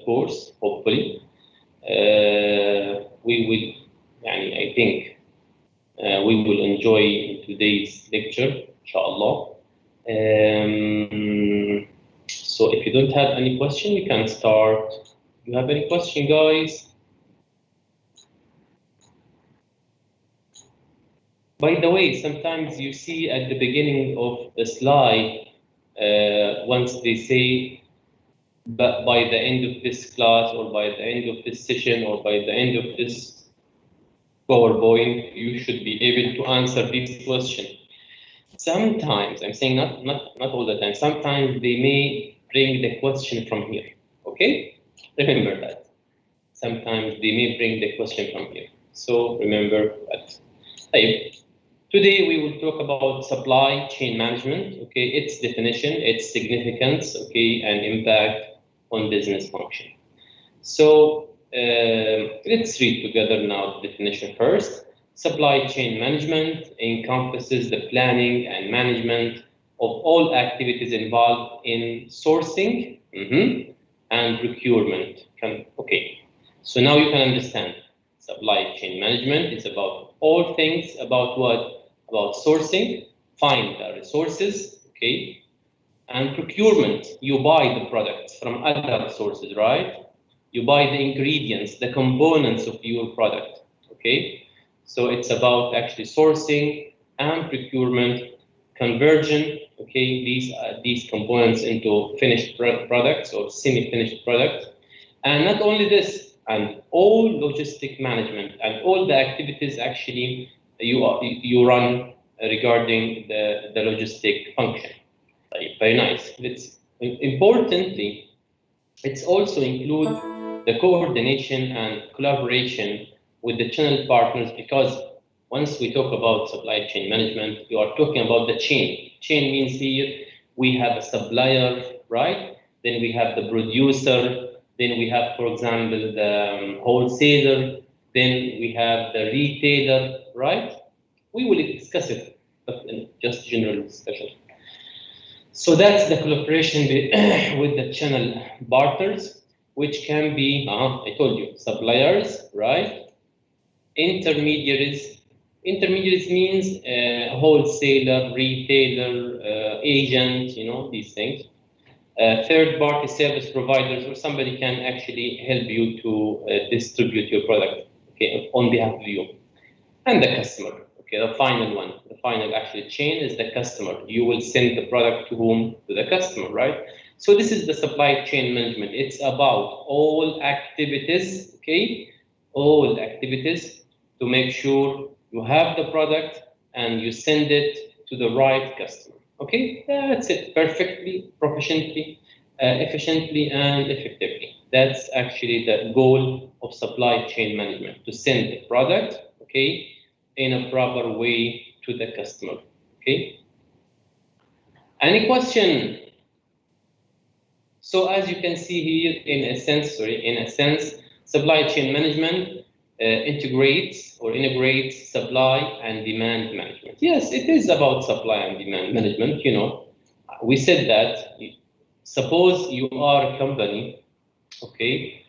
course, hopefully. I think we will enjoy today's lecture, inshallah. So if you don't have any question, you can start. Do you have any question, guys? By the way, sometimes you see at the beginning of the slide, once they say, but by the end of this class, or by the end of this session, or by the end of this PowerPoint, you should be able to answer this question. Sometimes, I'm saying not all the time, sometimes they may bring the question from here, okay? Remember that. Sometimes they may bring the question from here. So remember that. Hey, today we will talk about supply chain management, okay? Its definition, its significance, okay, and impact on business function. So let's read together now the definition first. Supply chain management encompasses the planning and management of all activities involved in sourcing and procurement. Okay, so now you can understand. Supply chain management is about all things about what? About sourcing, find the resources, okay, and procurement. You buy the products from other sources, right? You buy the ingredients, the components of your product, okay? So it's about actually sourcing and procurement, conversion, okay? These components into finished products or semi-finished products. And not only this, and all logistic management and all the activities actually you run regarding the logistic function. Very nice. Importantly, it's also include the coordination and collaboration with the channel partners, because once we talk about supply chain management, you are talking about the chain. Chain means here we have a supplier, right? Then we have the producer. Then we have, for example, the wholesaler. Then we have the retailer, right? We will discuss it, but in just general discussion. So that's the collaboration with the channel partners, which can be, I told you, suppliers, right? Intermediaries. Intermediaries means wholesaler, retailer, agent, you know, these things. Third-party service providers, or somebody can actually help you to distribute your product, okay, on behalf of you. And the customer, okay, the final one, the final actually chain is the customer. You will send the product to whom? To the customer, right? So this is the supply chain management. It's about all activities, okay, all activities to make sure you have the product and you send it to the right customer. Okay, that's it. Perfectly, proficiently, efficiently, and effectively. That's actually the goal of supply chain management, to send the product, okay, in a proper way to the customer. Okay. Any question? So as you can see here, in a sense, supply chain management integrates supply and demand management. Yes, it is about supply and demand management. You know, we said that. Suppose you are a company, okay.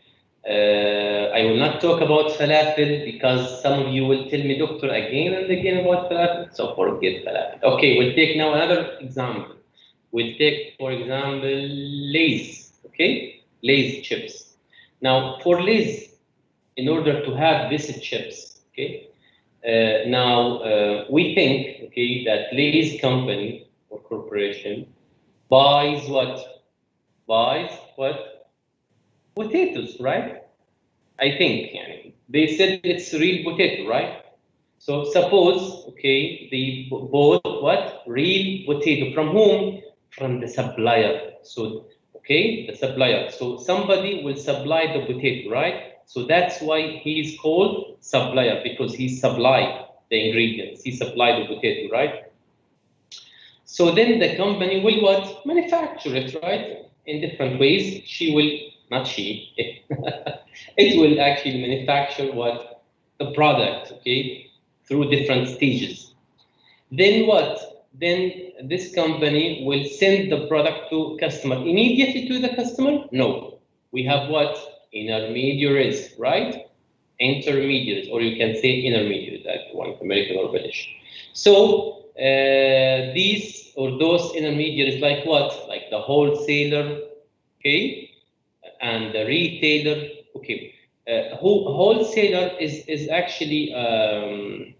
I will not talk about falafel because some of you will tell me, doctor, again and again about falafel. So forget falafel. Okay, we'll take now another example. We'll take, for example, Lay's. Okay, Lay's chips. Now, for Lay's, in order to have these chips, okay, we think, okay, that Lay's company or corporation buys what? Buys what? Potatoes, right? I think they said it's real potato, right? So suppose, okay, they bought what? Real potato. From whom? From the supplier. So, okay, the supplier. So somebody will supply the potato, right? So that's why he's called supplier, because he supplied the ingredients. He supplied the potato, right? So then the company will what? Manufacture it, right? In different ways. It will actually manufacture what? The product, okay? Through different stages. Then what? Then this company will send the product to customer immediately to the customer? No. We have what? Intermediaries, right? Intermediaries, or you can say intermediaries, like one American or British. So these or those intermediaries, like what? Like the wholesaler, okay, and the retailer, okay. Wholesaler is actually a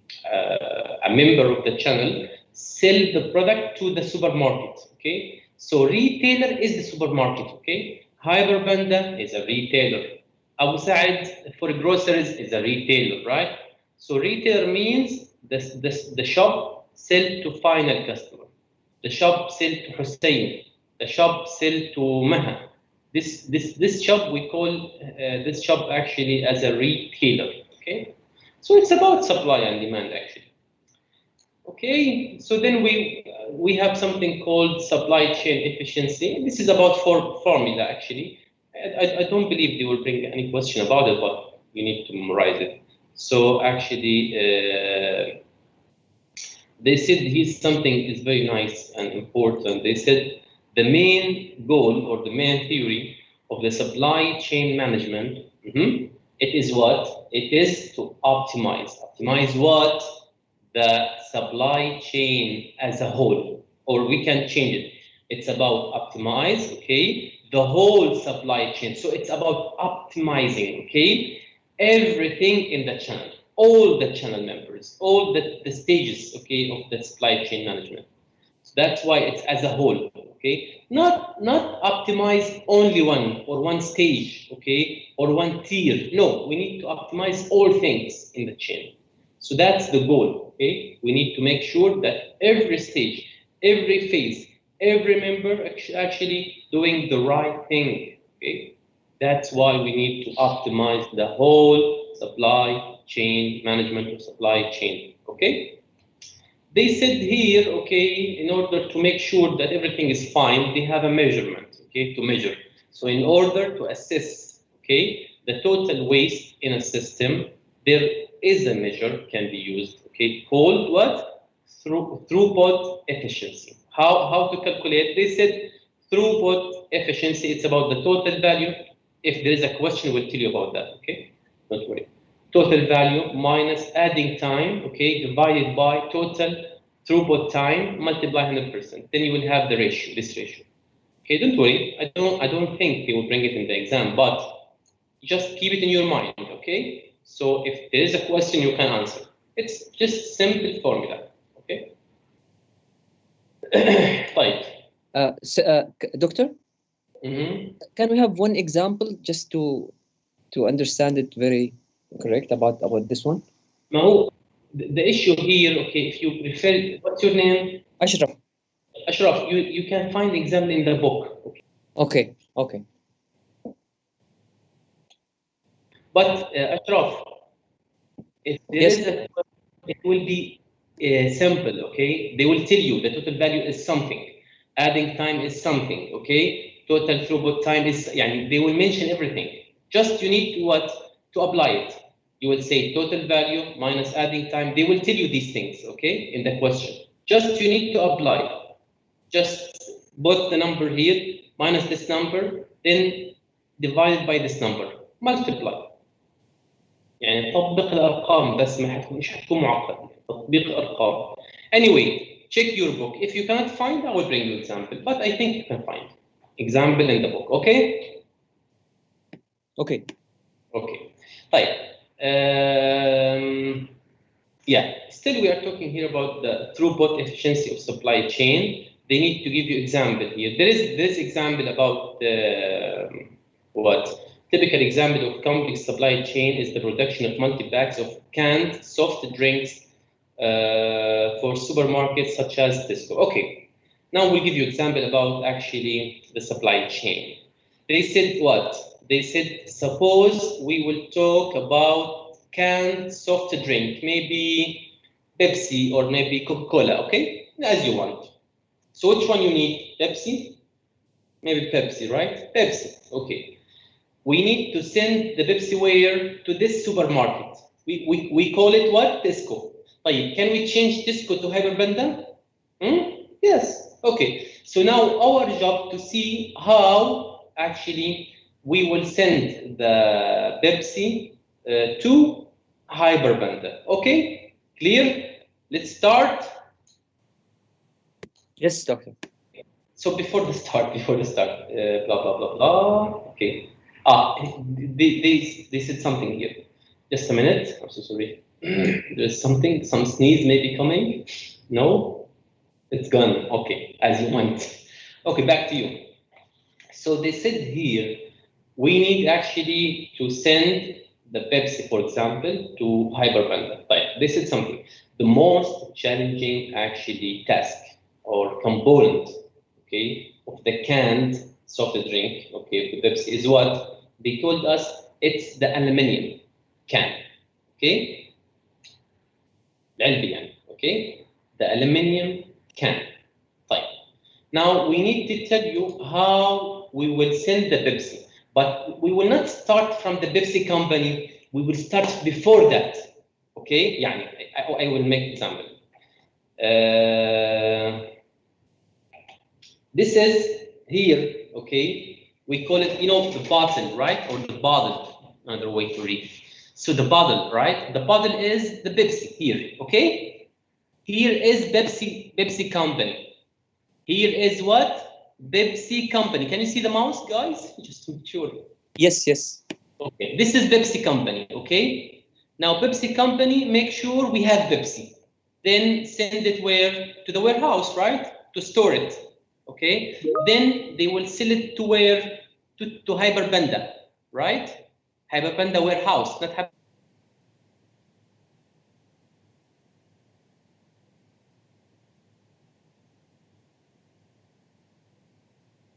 member of the channel, sell the product to the supermarket, okay. So retailer is the supermarket, okay. Hyperbanda is a retailer. Abu Said for groceries is a retailer, right? So retailer means the shop sell to final customer. The shop sell to Hussein. The shop sell to Maha. This shop we call this shop actually as a retailer. Okay, so it's about supply and demand actually. Okay, so then we have something called supply chain efficiency. This is about formula actually. I don't believe they will bring any question about it, but you need to memorize it. So actually, they said here's something is very nice and important. They said the main goal or the main theory of the supply chain management, it is what? It is to optimize. Optimize what? The supply chain as a whole, or we can change it. It's about optimize, okay, the whole supply chain. So it's about optimizing, okay, everything in the channel, all the channel members, all the stages, okay, of the supply chain management. So that's why it's as a whole, okay, not optimize only one or one stage, okay, or one tier. No, we need to optimize all things in the chain. So that's the goal, okay? We need to make sure that every stage, every phase, every member actually doing the right thing, okay? That's why we need to optimize the whole supply chain management of supply chain, okay? They said here, okay, in order to make sure that everything is fine, they have a measurement, okay, to measure. So in order to assess, okay, the total waste in a system, there is a measure can be used, okay, called what? Throughput efficiency. How to calculate? They said throughput efficiency, it's about the total value. If there is a question, we'll tell you about that, okay? Don't worry. Total value minus adding time, okay, divided by total throughput time, multiply 100%. Then you will have the ratio, this ratio. Okay, don't worry. I don't think they will bring it in the exam, but just keep it in your mind, okay? So if there is a question, you can answer. It's just simple formula, okay? Right. Doctor, can we have one example just to understand it very correct about this one? No, the issue here, okay, if you prefer, what's your name? Ashraf. Ashraf, you can find the example in the book. Okay. Okay. But Ashraf, if there Yes. is a, it will be simple, okay? They will tell you the total value is something, adding time is something, okay? Total throughput time is, yani, they will mention everything. Just you need to what? To apply it. You will say total value minus adding time. They will tell you these things, okay? In the question. Just you need to apply. Just put the number here, minus this number, then divided by this number. Multiply. يعني تطبيق الارقام بس مش حتكون معقد تطبيق ارقام. Anyway, check your book. If you cannot find, I will bring you example, but I think you can find example in the book. Okay. Okay. Okay. طيب. Yeah. Still, we are talking here about the throughput efficiency of supply chain. They need to give you example here. There is this example about what? Typical example of complex supply chain is the production of multi-packs of canned soft drinks for supermarkets such as Tesco. Okay, now we'll give you example about actually the supply chain. They said what? They said, suppose we will talk about canned soft drink, maybe Pepsi or maybe Coca-Cola, okay? As you want. So which one you need? Pepsi? Maybe Pepsi, right? Pepsi, okay. We need to send the Pepsi ware to this supermarket. We call it what? Tesco. طيب, can we change Tesco to Hyperbanda? Yes. Okay. So now our job to see how actually we will send the Pepsi to Hyperbanda. Okay, clear? Let's start. Yes, doctor. So before the start, blah blah blah blah. Okay. They said something here. Just a minute. I'm so sorry. There's something. Some sneeze may be coming. No, it's gone. Okay, as you want. Okay, back to you. So they said here, we need actually to send the Pepsi, for example, to Hyperbanda. Like they said something. The most challenging actually task or component, okay, of the canned soft drink, okay, the Pepsi is what they told us. It's the aluminum can, okay, العلبة يعني, okay, the aluminum can. Fine. Now we need to tell you how we will send the Pepsi, but we will not start from the Pepsi company. We will start before that. Okay, يعني I will make example. This is here. Okay, we call it, you know, the bottle, right, or the bottle. Another way to read. So the bottle, right? The bottle is the Pepsi here. Okay, here is Pepsi company. Here is what? Pepsi company. Can you see the mouse, guys? Just to make sure. Yes, yes. Okay, this is Pepsi company, okay? Now Pepsi company, make sure we have Pepsi. Then send it where? To the warehouse, right? To store it, okay? Then they will sell it to where? To Hyperbanda, right? Hyperbanda warehouse, not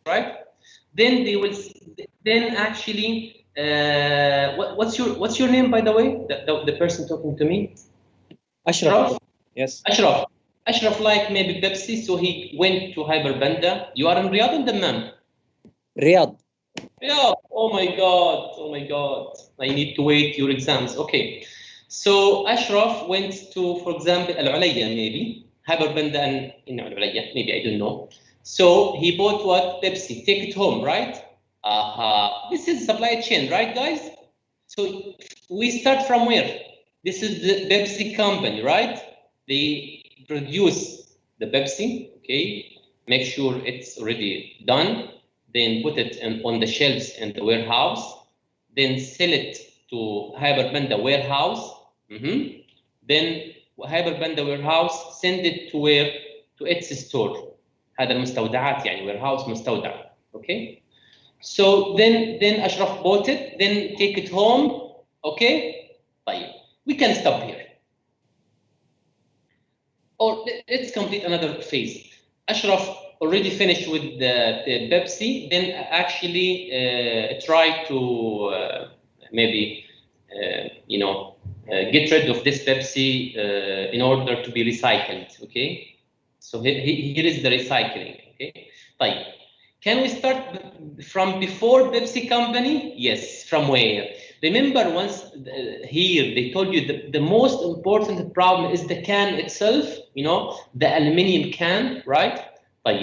right? Then they will. Then actually, what's your name, by the way? The person talking to me. Ashraf. Yes. Ashraf. Ashraf like maybe Pepsi, so he went to Hyperbanda. You are in Riyadh or Dammam? Riyadh. Yeah. Oh my God. Oh my God. I need to wait your exams. Okay. So Ashraf went to, for example, Al Ulayya maybe. Hyperbanda and in Al Ulayya, maybe, I don't know. So he bought what? Pepsi. Take it home, right? This is supply chain, right, guys? So we start from where? This is the Pepsi company, right? They produce the Pepsi, okay? Make sure it's already done. Then put it on the shelves in the warehouse. Then sell it to Hyperbanda warehouse. Then Hyperbanda warehouse send it to where? To its store. هذا المستودعات يعني warehouse مستودع. Okay? So then Ashraf bought it, then take it home. Okay? طيب. We can stop here. Or let's complete another phase. Ashraf already finished with the Pepsi, then actually try to maybe get rid of this Pepsi in order to be recycled. Okay, so here is the recycling. Okay, طيب. Can we start from before Pepsi company? Yes. From where? Remember once here they told you the most important problem is the can itself, you know, the aluminum can, right? But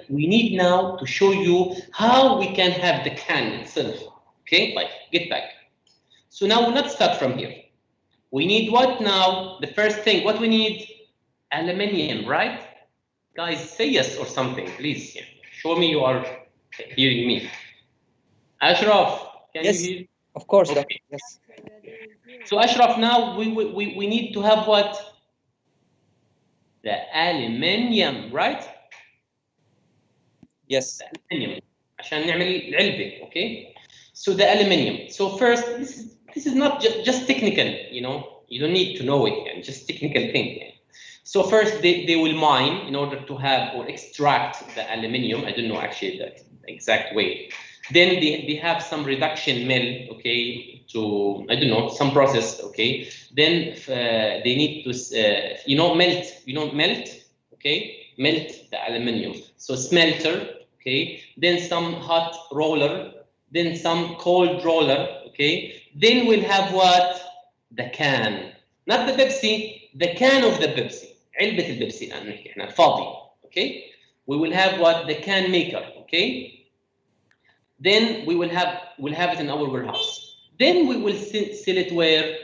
we need now to show you how we can have the can itself. Okay, like get back. So now we'll not start from here. We need what now? The first thing, what we need? Aluminum, right? Guys, say yes or something, please. Yeah. Show me you are hearing me. Ashraf, can yes, you hear? Of course, Okay. doctor. Yes. So Ashraf, now we need to have what? The aluminium, right? Yes. The aluminium. عشان نعمل العلبة, okay? So the aluminium. So first, this is not just technical, you know. You don't need to know it, and just technical thing. So first, they will mine in order to have or extract the aluminium. I don't know actually the exact way. Then they have some reduction mill, okay, to, I don't know, some process, okay. Then they need to, melt, okay, melt the aluminium. So smelter, okay, then some hot roller, then some cold roller, okay. Then we'll have what? The can, not the Pepsi, the can of the Pepsi. علبة البيبسي الآن نحكي إحنا فاضي, okay. We will have what? The can maker, okay. Then we'll have it in our warehouse. Then we will sell it where?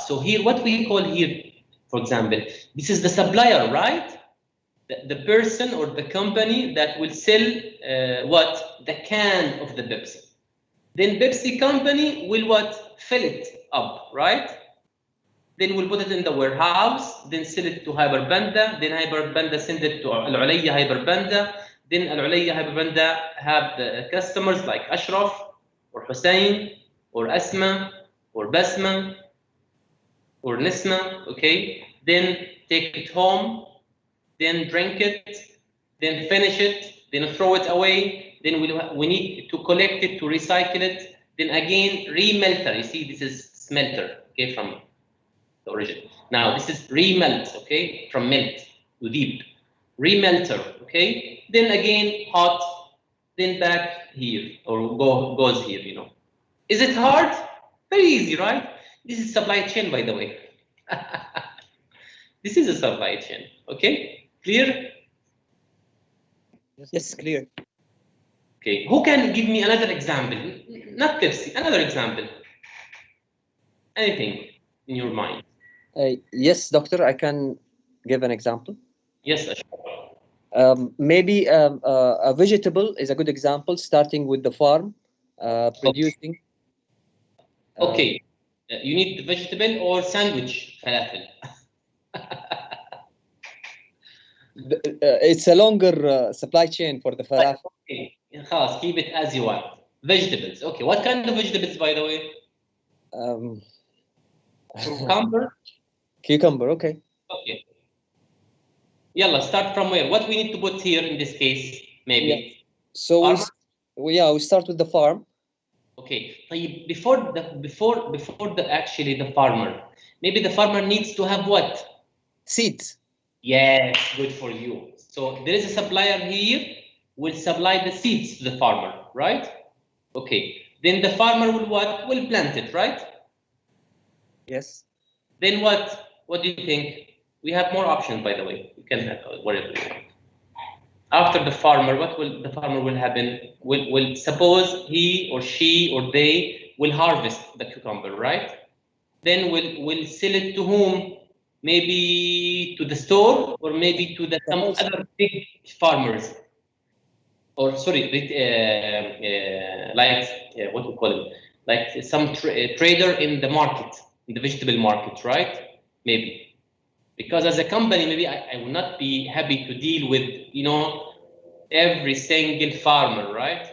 So here, what we call here, for example, this is the supplier, right? The person or the company that will sell what? The can of the Pepsi. Then Pepsi company will what? Fill it up, right? Then we'll put it in the warehouse, then sell it to Hyperbanda, then Hyperbanda send it to Al-Ulayya Hyperbanda, then Al-Ulayya Hyperbanda have the customers like Ashraf, or Hussein, or Asma, or Basma, or Nisma, okay? Then take it home, then drink it, then finish it, then throw it away, then we need to collect it, to recycle it, then again remelter. You see, this is smelter, okay, from the origin. Now this is remelt, okay, from melt to deep. Remelter, okay, then again hot, then back here, or goes here, you know. Is it hard? Very easy, right? This is supply chain, by the way. This is a supply chain, okay? Clear? Yes, clear. Okay, who can give me another example? Not Pepsi, another example. Anything in your mind? Yes, doctor, I can give an example. Yes, maybe a vegetable is a good example, starting with the farm, producing. Okay, you need the vegetable or sandwich falafel? It's a longer supply chain for the falafel. Okay, keep it as you want. Vegetables. Okay, what kind of vegetables, by the way? Cucumber. Cucumber. Okay. Okay. Yalla, start from where? What we need to put here in this case, maybe? Yeah. So we start with the farm. Okay. Before actually the farmer, maybe the farmer needs to have what? Seeds. Yes, good for you. So there is a supplier here, will supply the seeds to the farmer, right? Okay. Then the farmer will what? Will plant it, right? Yes. Then what? What do you think? We have more options, by the way. You can have whatever you want. After the farmer, what will the farmer will happen? Will suppose he or she or they will harvest the cucumber, right? Then will sell it to whom? Maybe to the store, or maybe to some other big farmers, or sorry, like what we call it, like some trader in the market, in the vegetable market, right? Maybe. Because as a company, maybe I will not be happy to deal with, you know, every single farmer, right?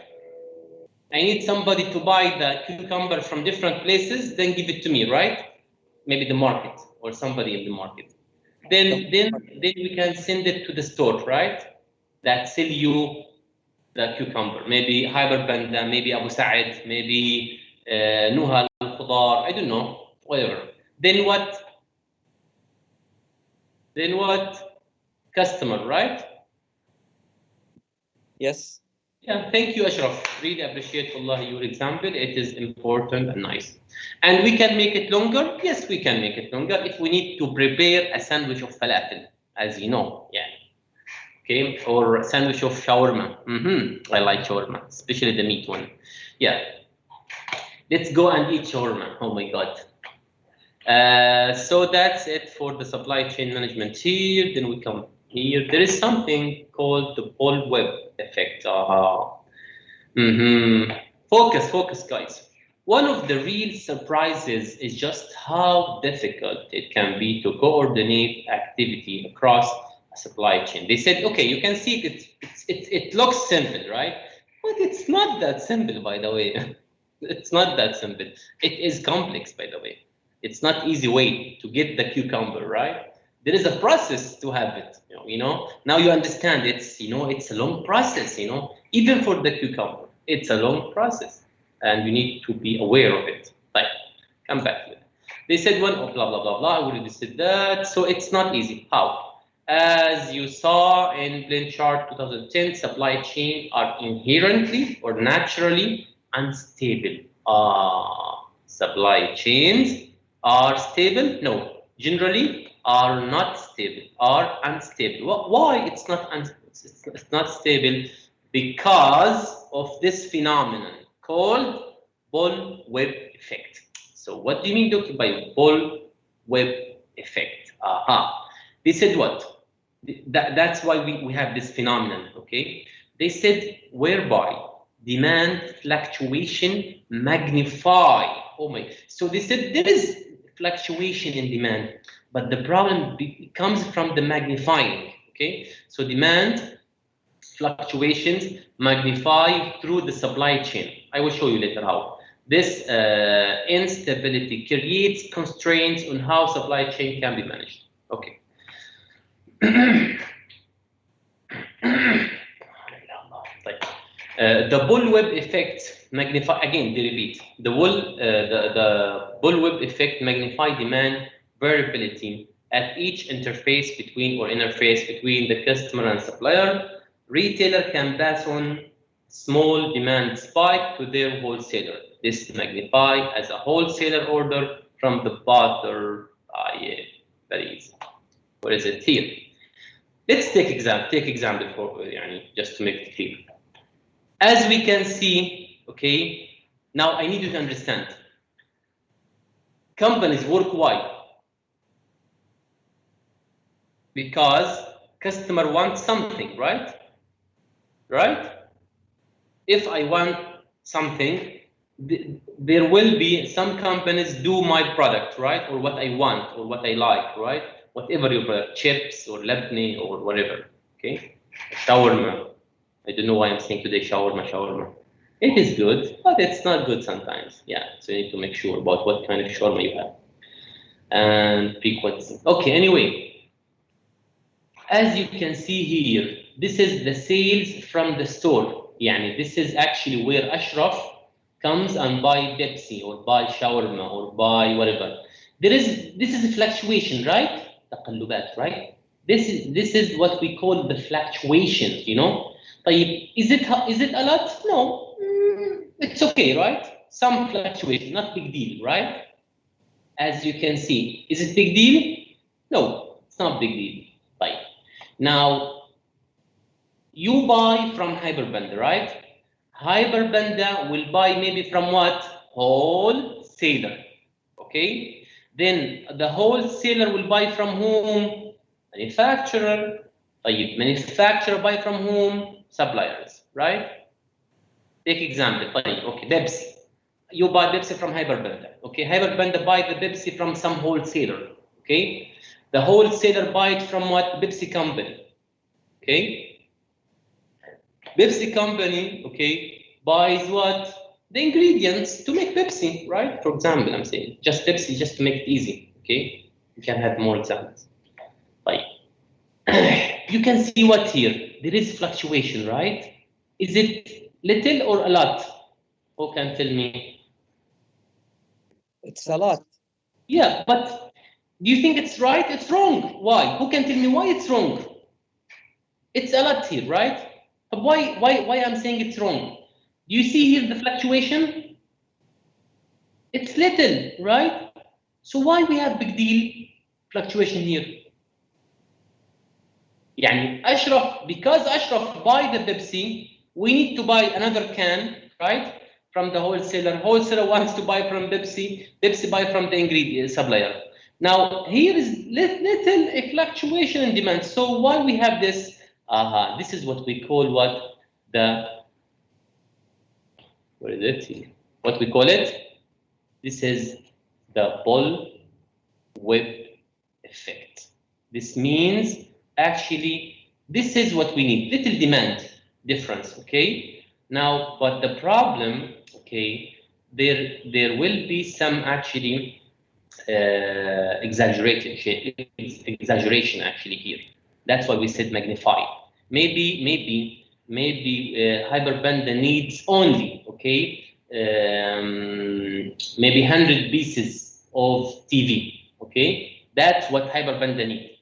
I need somebody to buy the cucumber from different places, then give it to me, right? Maybe the market or somebody in the market. Then we can send it to the store, right? That sell you the cucumber. Maybe Hyperbanda, maybe Abu Sa'id, maybe Nuha al-Khudar, I don't know, whatever. Then what? Then what? Customer, right? Yes. Yeah, thank you, Ashraf. Really appreciate Allah, your example. It is important and nice. And we can make it longer? Yes, we can make it longer if we need to prepare a sandwich of falafel, as you know. Yeah. Okay, or a sandwich of shawarma. I like shawarma, especially the meat one. Yeah. Let's go and eat shawarma. Oh my God. So that's it for the supply chain management here. Then we come here. There is something called the bullwhip effect. Focus, guys. One of the real surprises is just how difficult it can be to coordinate activity across a supply chain. They said, okay, you can see it looks simple, right? But it's not that simple, by the way. It's not that simple. It is complex, by the way. It's not easy way to get the cucumber, right? There is a process to have it, you know. Now you understand it's, you know, it's a long process, you know, even for the cucumber, it's a long process and you need to be aware of it. Like, come back to it. They said one, oh, blah, blah, blah, blah, I already said that. So it's not easy. How? As you saw in Blend Chart 2010, supply chain are inherently or naturally unstable. Supply chains are stable? No, generally are not stable, are unstable. Why it's not stable? because of this phenomenon called bullwhip effect. So what do you mean, Doctor, by bullwhip effect? They said what? That's why we have this phenomenon, okay? They said whereby demand fluctuation magnify. Oh my! So they said there is fluctuation in demand, but the problem comes from the magnifying. Okay, so demand fluctuations magnify through the supply chain. I will show you later how. This instability creates constraints on how supply chain can be managed. Okay. The bullwhip effect magnify, again, they repeat, the bullwhip effect magnify demand variability at each interface between or interface between the customer and supplier. Retailer can pass on small demand spike to their wholesaler. This magnify as a wholesaler order from the buyer. Yeah, very easy. What is it here? Let's take example for just to make it clear. As we can see, okay, now I need you to understand. Companies work why? Because customer wants something, right? Right? If I want something, there will be some companies do my product, right? Or what I want or what I like, right? Whatever your product, chips or labneh or whatever, okay? Shawarma. I don't know why I'm saying today shawarma. It is good, but it's not good sometimes. Yeah, so you need to make sure about what kind of shawarma you have and frequency. Okay, anyway, as you can see here, this is the sales from the store. Yani this is actually where Ashraf comes and buy Pepsi or buy shawarma or buy whatever. This is a fluctuation, right? تقلبات, right? This is what we call the fluctuations, you know. Is it a lot? No, it's okay, right? Some fluctuation, not big deal, right? As you can see, is it big deal? No, it's not big deal. Right. Now, you buy from Hyperbanda, right? Hyperbanda will buy maybe from what? Wholesaler, okay? Then the wholesaler will buy from whom? Manufacturer. Manufacturer buy from whom? Suppliers, right? Take example, okay, Pepsi. You buy Pepsi from Hyperbanda, okay? Hyperbanda buy the Pepsi from some wholesaler, okay? The wholesaler buy it from what? Pepsi company, okay? Pepsi company, okay, buys what? The ingredients to make Pepsi, right? For example, I'm saying just Pepsi, just to make it easy, okay? You can have more examples. Right. You can see what here? There is fluctuation, right? Is it little or a lot? Who can tell me? It's a lot. Yeah, but do you think it's right? It's wrong. Why? Who can tell me why it's wrong? It's a lot here, right? But why I'm saying it's wrong? Do you see here the fluctuation? It's little, right? So why we have big deal fluctuation here? يعني Ashraf, because Ashraf buy the Pepsi, we need to buy another can, right? From the wholesaler. Wholesaler wants to buy from Pepsi. Pepsi buy from the ingredient supplier. Now here is little a fluctuation in demand. So why we have this? This is what we call what is it? What we call it? This is the bullwhip effect. This means actually this is what we need. Little demand difference. Okay. Now, but the problem, okay, there will be some actually exaggeration actually here. That's why we said magnify. Maybe Hyperbanda needs only, okay, maybe 100 pieces of TV, okay. That's what Hyperbanda needs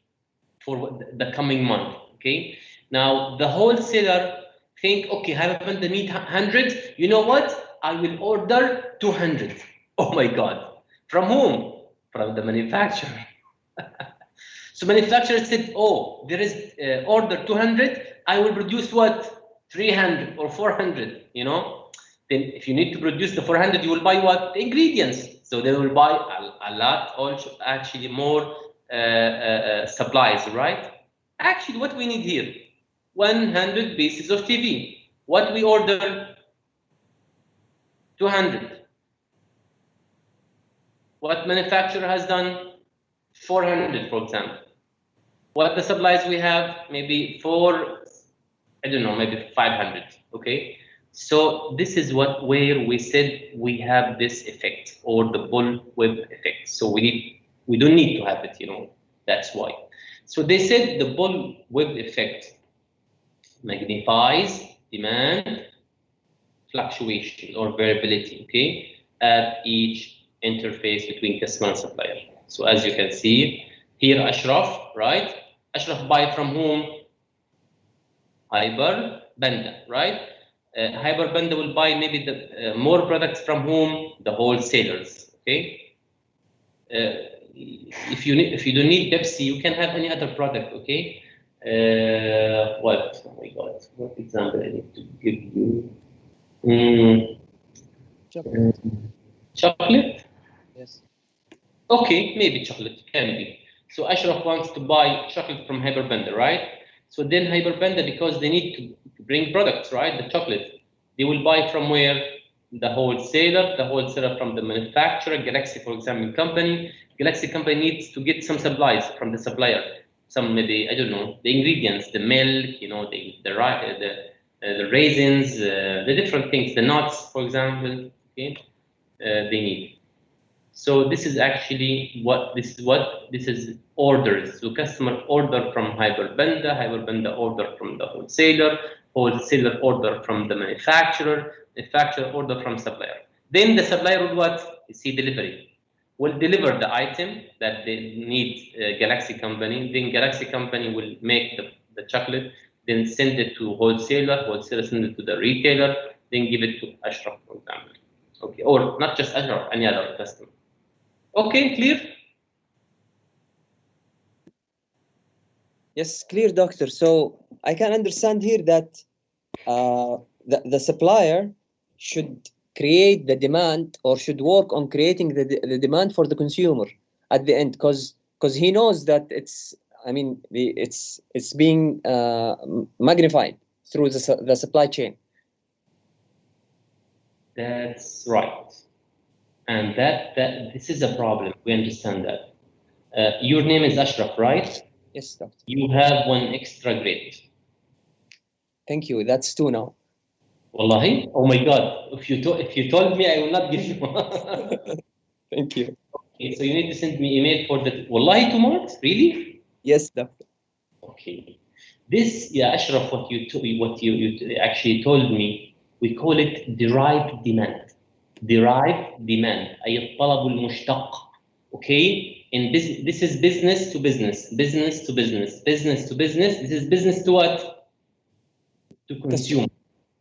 for the coming month, okay. Now the wholesaler think, okay, Hyperbanda need 100. You know what? I will order 200. Oh my God! From whom? From the manufacturer. So manufacturer said, oh, there is order 200. I will produce what? 300 or 400, you know, then if you need to produce the 400, you will buy what? The ingredients. So they will buy a lot, also actually more supplies, right? Actually, what we need here, 100 pieces of TV. What we order? 200. What manufacturer has done? 400, for example. What the supplies we have? Maybe I don't know, maybe 500. Okay. So this is where we said we have this effect, or the bullwhip effect. So we don't need to have it, you know. That's why. So they said the bullwhip effect magnifies demand fluctuation or variability, okay, at each interface between customer and supplier. So as you can see here, Ashraf, right? Ashraf buy from whom? Hyper Banda, right? Hyper Banda will buy maybe the more products from whom? The wholesalers, okay? If you don't need Pepsi, you can have any other product, okay? What? Oh my God! What example I need to give you? Chocolate. Chocolate? Yes. Okay, maybe chocolate can be. So Ashraf wants to buy chocolate from Hyperbender, right? So then Hyperbender, because they need to bring products, right? The chocolate, they will buy from where? The wholesaler from the manufacturer, Galaxy, for example, company. Galaxy company needs to get some supplies from the supplier. Some maybe, I don't know, the ingredients, the milk, you know, the raisins, the different things, the nuts, for example, okay, they need. So this is actually this is orders. So customer order from Hyperbenda order from the wholesaler order from the manufacturer order from supplier. Then the supplier will what? See delivery. Will deliver the item that they need, Galaxy company. Then Galaxy company will make the chocolate, then send it to wholesaler send it to the retailer, then give it to Ashraf, for example. Okay, or not just Ashraf, any other customer. Okay, clear? Yes, clear, doctor. So I can understand here that the supplier should create the demand, or should work on creating the demand for the consumer at the end, because he knows that it's being magnified through the supply chain. That's right, and that this is a problem. We understand that. Your name is Ashraf, right? Yes, doctor. You have one extra grade. Thank you. That's 2 now. Wallahi? Oh my God! If you told me, I will not give you. Thank you. Okay, so you need to send me email for that. Wallahi, 2 marks? Really? Yes, doctor. Okay. This, yeah, Ashraf, what you actually told me, we call it derived demand. Derived demand, أي الطلب المشتق. Okay, in this is business to business, business to business, business to business. This is business to what? To consume.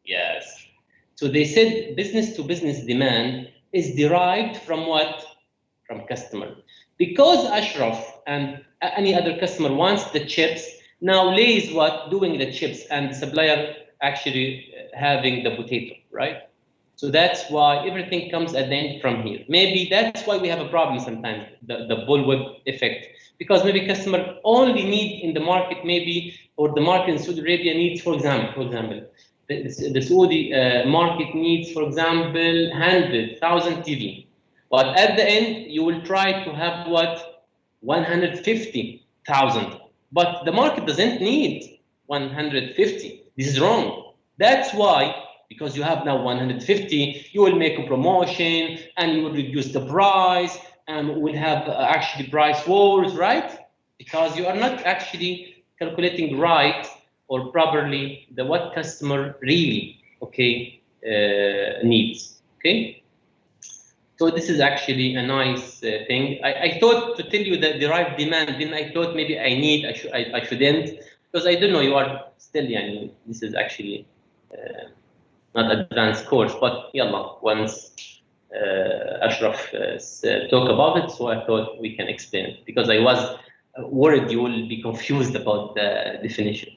Yes. So they said business to business demand is derived from what? From customer. Because Ashraf and any other customer wants the chips, now Lay is what? Doing the chips, and the supplier actually having the potato, right? So that's why everything comes at the end from here. Maybe that's why we have a problem sometimes, the bullwhip effect, because maybe customer only need in the market, maybe, or the market in Saudi Arabia needs, for example, the Saudi market needs, for example, 100,000 TV. But at the end, you will try to have what? 150,000. But the market doesn't need 150. This is wrong. That's why, because you have now 150, you will make a promotion and you will reduce the price and will have actually price wars, right? Because you are not actually calculating right or properly what customer really, okay, needs, okay? So this is actually a nice thing. I thought to tell you that derived demand, then I thought maybe I shouldn't, because I don't know, you are still, this is actually not advanced course, but yalla, once Ashraf talk about it, so I thought we can explain it, because I was worried you will be confused about the definition.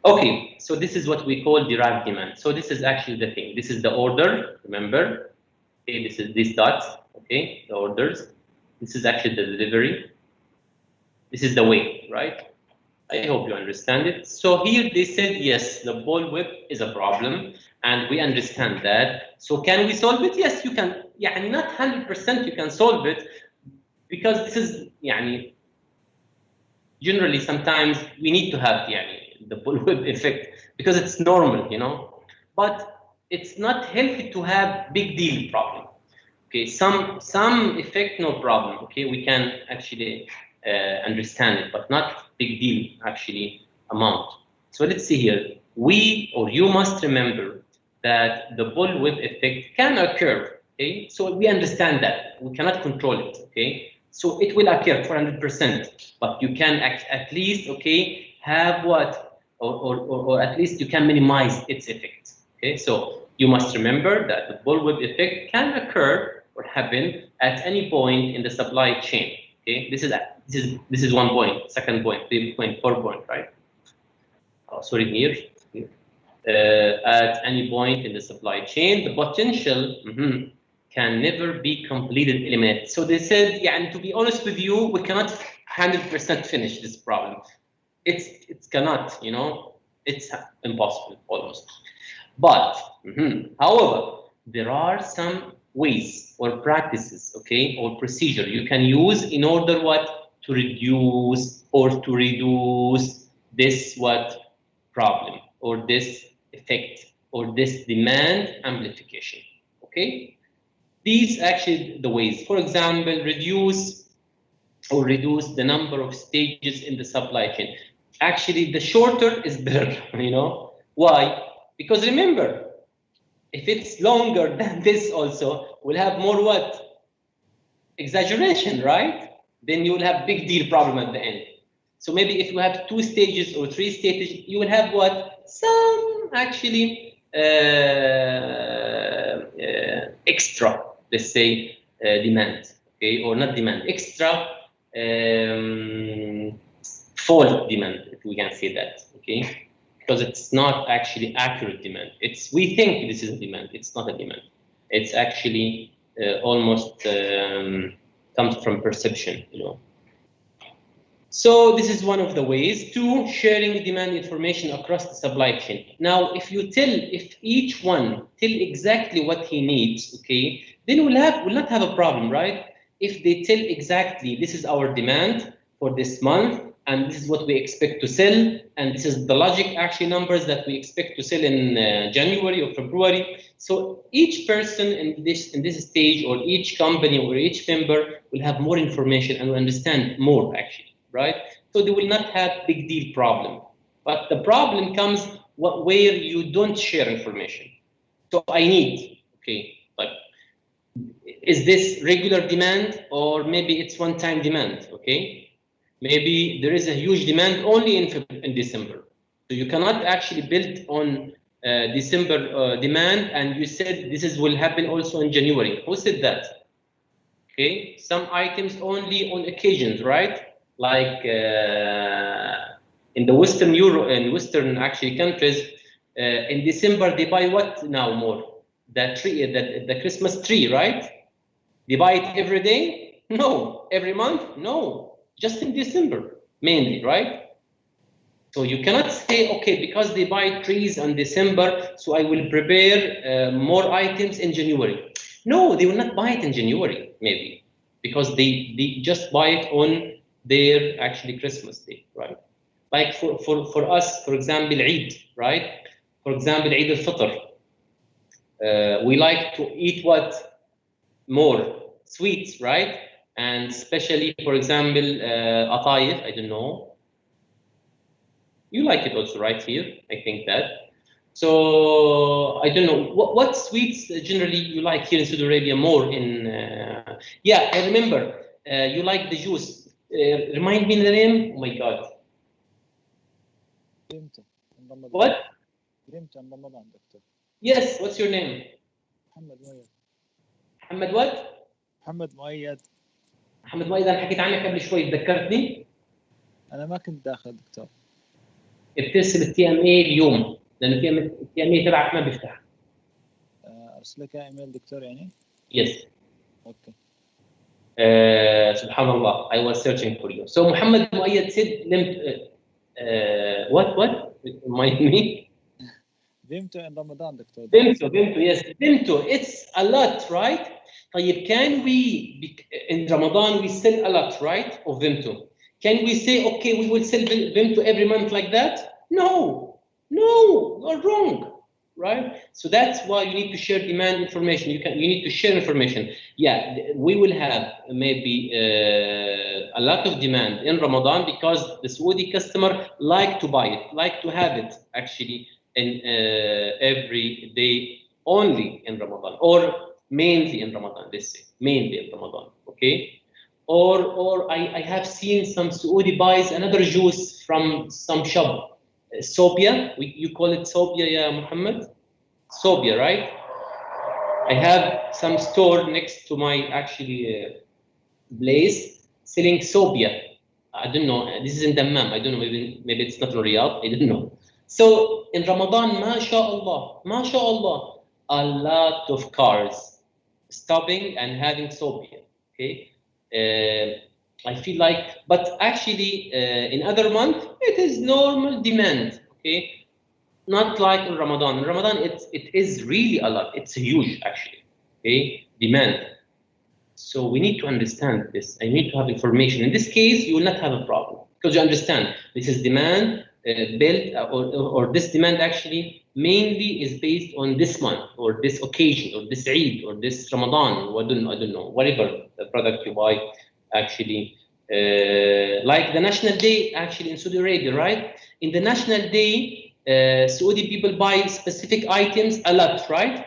Okay, so this is what we call derived demand. So this is actually the thing. This is the order, remember? Okay, this is these dots, okay, the orders. This is actually the delivery. This is the weight, right? I hope you understand it. So here they said, yes, the ball whip is a problem, and we understand that. So can we solve it? Yes, you can. Yeah, not 100% you can solve it, because this is, يعني, generally sometimes we need to have the bullwhip effect because it's normal, you know, but it's not healthy to have big deal problem. Okay, some effect, no problem. Okay, we can actually understand it, but not big deal actually amount. So let's see here. We or you must remember that the bullwhip effect can occur. Okay, so we understand that we cannot control it. Okay, so it will occur 400%, but you can at least, okay, have what, or at least you can minimize its effect. Okay, so you must remember that the bullwhip effect can occur or happen at any point in the supply chain. Okay, this is 1 point, second point, 3 point, 4 point, right? Oh, sorry, here. At any point in the supply chain, the potential can never be completely eliminated. So they said, yeah, and to be honest with you, we cannot 100% finish this problem. It's cannot, you know, it's impossible almost. But however, there are some ways or practices, okay, or procedure you can use in order what, to reduce this what problem or this effect or this demand amplification. Okay, these actually the ways. For example, reduce the number of stages in the supply chain. Actually, the shorter is better. You know why? Because remember, if it's longer than this, also we'll have more what, exaggeration, right? Then you will have big deal problem at the end. So maybe if you have 2 stages or 3 stages, you will have what, some actually extra, let's say, demand, okay, or not demand, extra fault demand, if we can say that, okay, because it's not actually accurate demand. We think this is a demand. It's not a demand. It's actually almost comes from perception, you know. So this is one of the ways. 2, sharing demand information across the supply chain. Now, if each one tell exactly what he needs, okay, then we'll not have a problem, right? If they tell exactly, this is our demand for this month, and this is what we expect to sell, and this is the logic actually numbers that we expect to sell in January or February. So each person in this stage, or each company or each member, will have more information and will understand more actually. Right? So they will not have big deal problem. But the problem comes where you don't share information. So I need, okay, like, is this regular demand or maybe it's one-time demand, okay? Maybe there is a huge demand only in December. So you cannot actually build on December demand, and you said this will happen also in January. Who said that? Okay, some items only on occasions, right? Like in the Western actually countries, in December they buy what now more? The tree, the Christmas tree, right? They buy it every day? No. Every month? No. Just in December, mainly, right? So you cannot say, okay, because they buy trees in December, so I will prepare more items in January. No, they will not buy it in January, maybe, because they just buy it on their actually Christmas day, right? Like for us, for example, Eid, right? For example, Eid al-Fitr. We like to eat what? More sweets, right? And especially, for example, atayef, I don't know. You like it also, right here? I think that. So I don't know what sweets generally you like here in Saudi Arabia more in. Yeah, I remember you like the juice. Remind me the name. Oh my God. What? Yes. What's your name? محمد what? محمد مؤيد. محمد مؤيد، أنا حكيت عنك قبل شوي، ذكرتني؟ أنا ما كنت داخل دكتور. بترسل التي ام اي اليوم، لانه التي ام اي تبعك ما بيفتح. ارسلك ايميل دكتور يعني؟ يس. اوكي. سبحان الله. I was searching for you. So محمد مؤيد said what remind me. Vimto in Ramadan دكتور. Vimto, yes, Vimto. It's a lot, right? طيب, can we in Ramadan we sell a lot, right, of Vimto? Can we say, okay, we will sell Vimto every month like that? No, you're wrong, right? So that's why you need to share demand information. You need to share information. Yeah, we will have maybe a lot of demand in Ramadan because the Saudi customer like to buy it, like to have it actually in every day only in Ramadan, or mainly in Ramadan. Let's say mainly in Ramadan, okay? Or I have seen some Saudi buys another juice from some shop. Sobia, you call it Sobia, yeah, Muhammad? Sobia, right? I have some store next to my actually place selling Sobia. I don't know. This is in Dammam. I don't know. Maybe it's not in Riyadh. I don't know. So in Ramadan, mashallah, a lot of cars stopping and having Sobia. Okay. I feel like, but actually in other months, it is normal demand, okay? Not like in Ramadan. In Ramadan, it is really a lot. It's huge, actually, okay? Demand. So we need to understand this. I need to have information. In this case, you will not have a problem because you understand this is demand built or this demand actually mainly is based on this month or this occasion or this Eid or this Ramadan. I don't know, whatever the product you buy actually. Like the National Day actually in Saudi Arabia, right? In the National Day, Saudi people buy specific items a lot, right?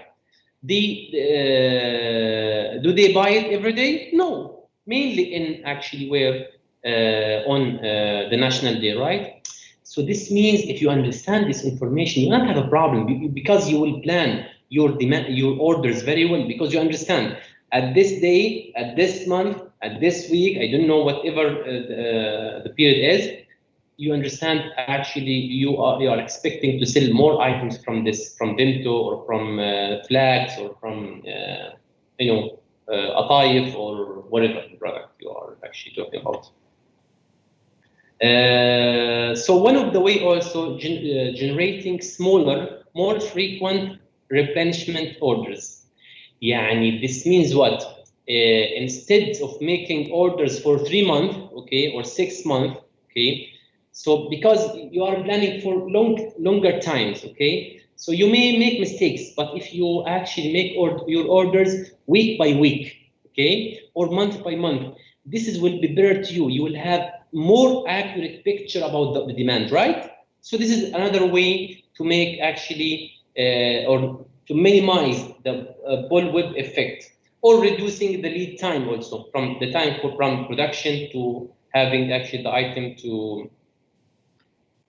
Do they buy it every day? No, mainly in actually where on the National Day, right? So this means if you understand this information, you won't have a problem because you will plan your demand, your orders very well because you understand at this day, at this month, at this week, I don't know whatever the period is. You understand actually you are expecting to sell more items from Vimto or from flags or from Ataif or whatever product you are actually talking about. So one of the way also generating smaller, more frequent replenishment orders. يعني this means what? Instead of making orders for 3 months, okay, or 6 months, okay. So because you are planning for longer times, okay. So you may make mistakes, but if you actually make your orders week by week, okay, or month by month, this will be better to you. You will have more accurate picture about the demand, right? So this is another way to make actually or to minimize the bullwhip effect, or reducing the lead time also from the time from production to having actually the item to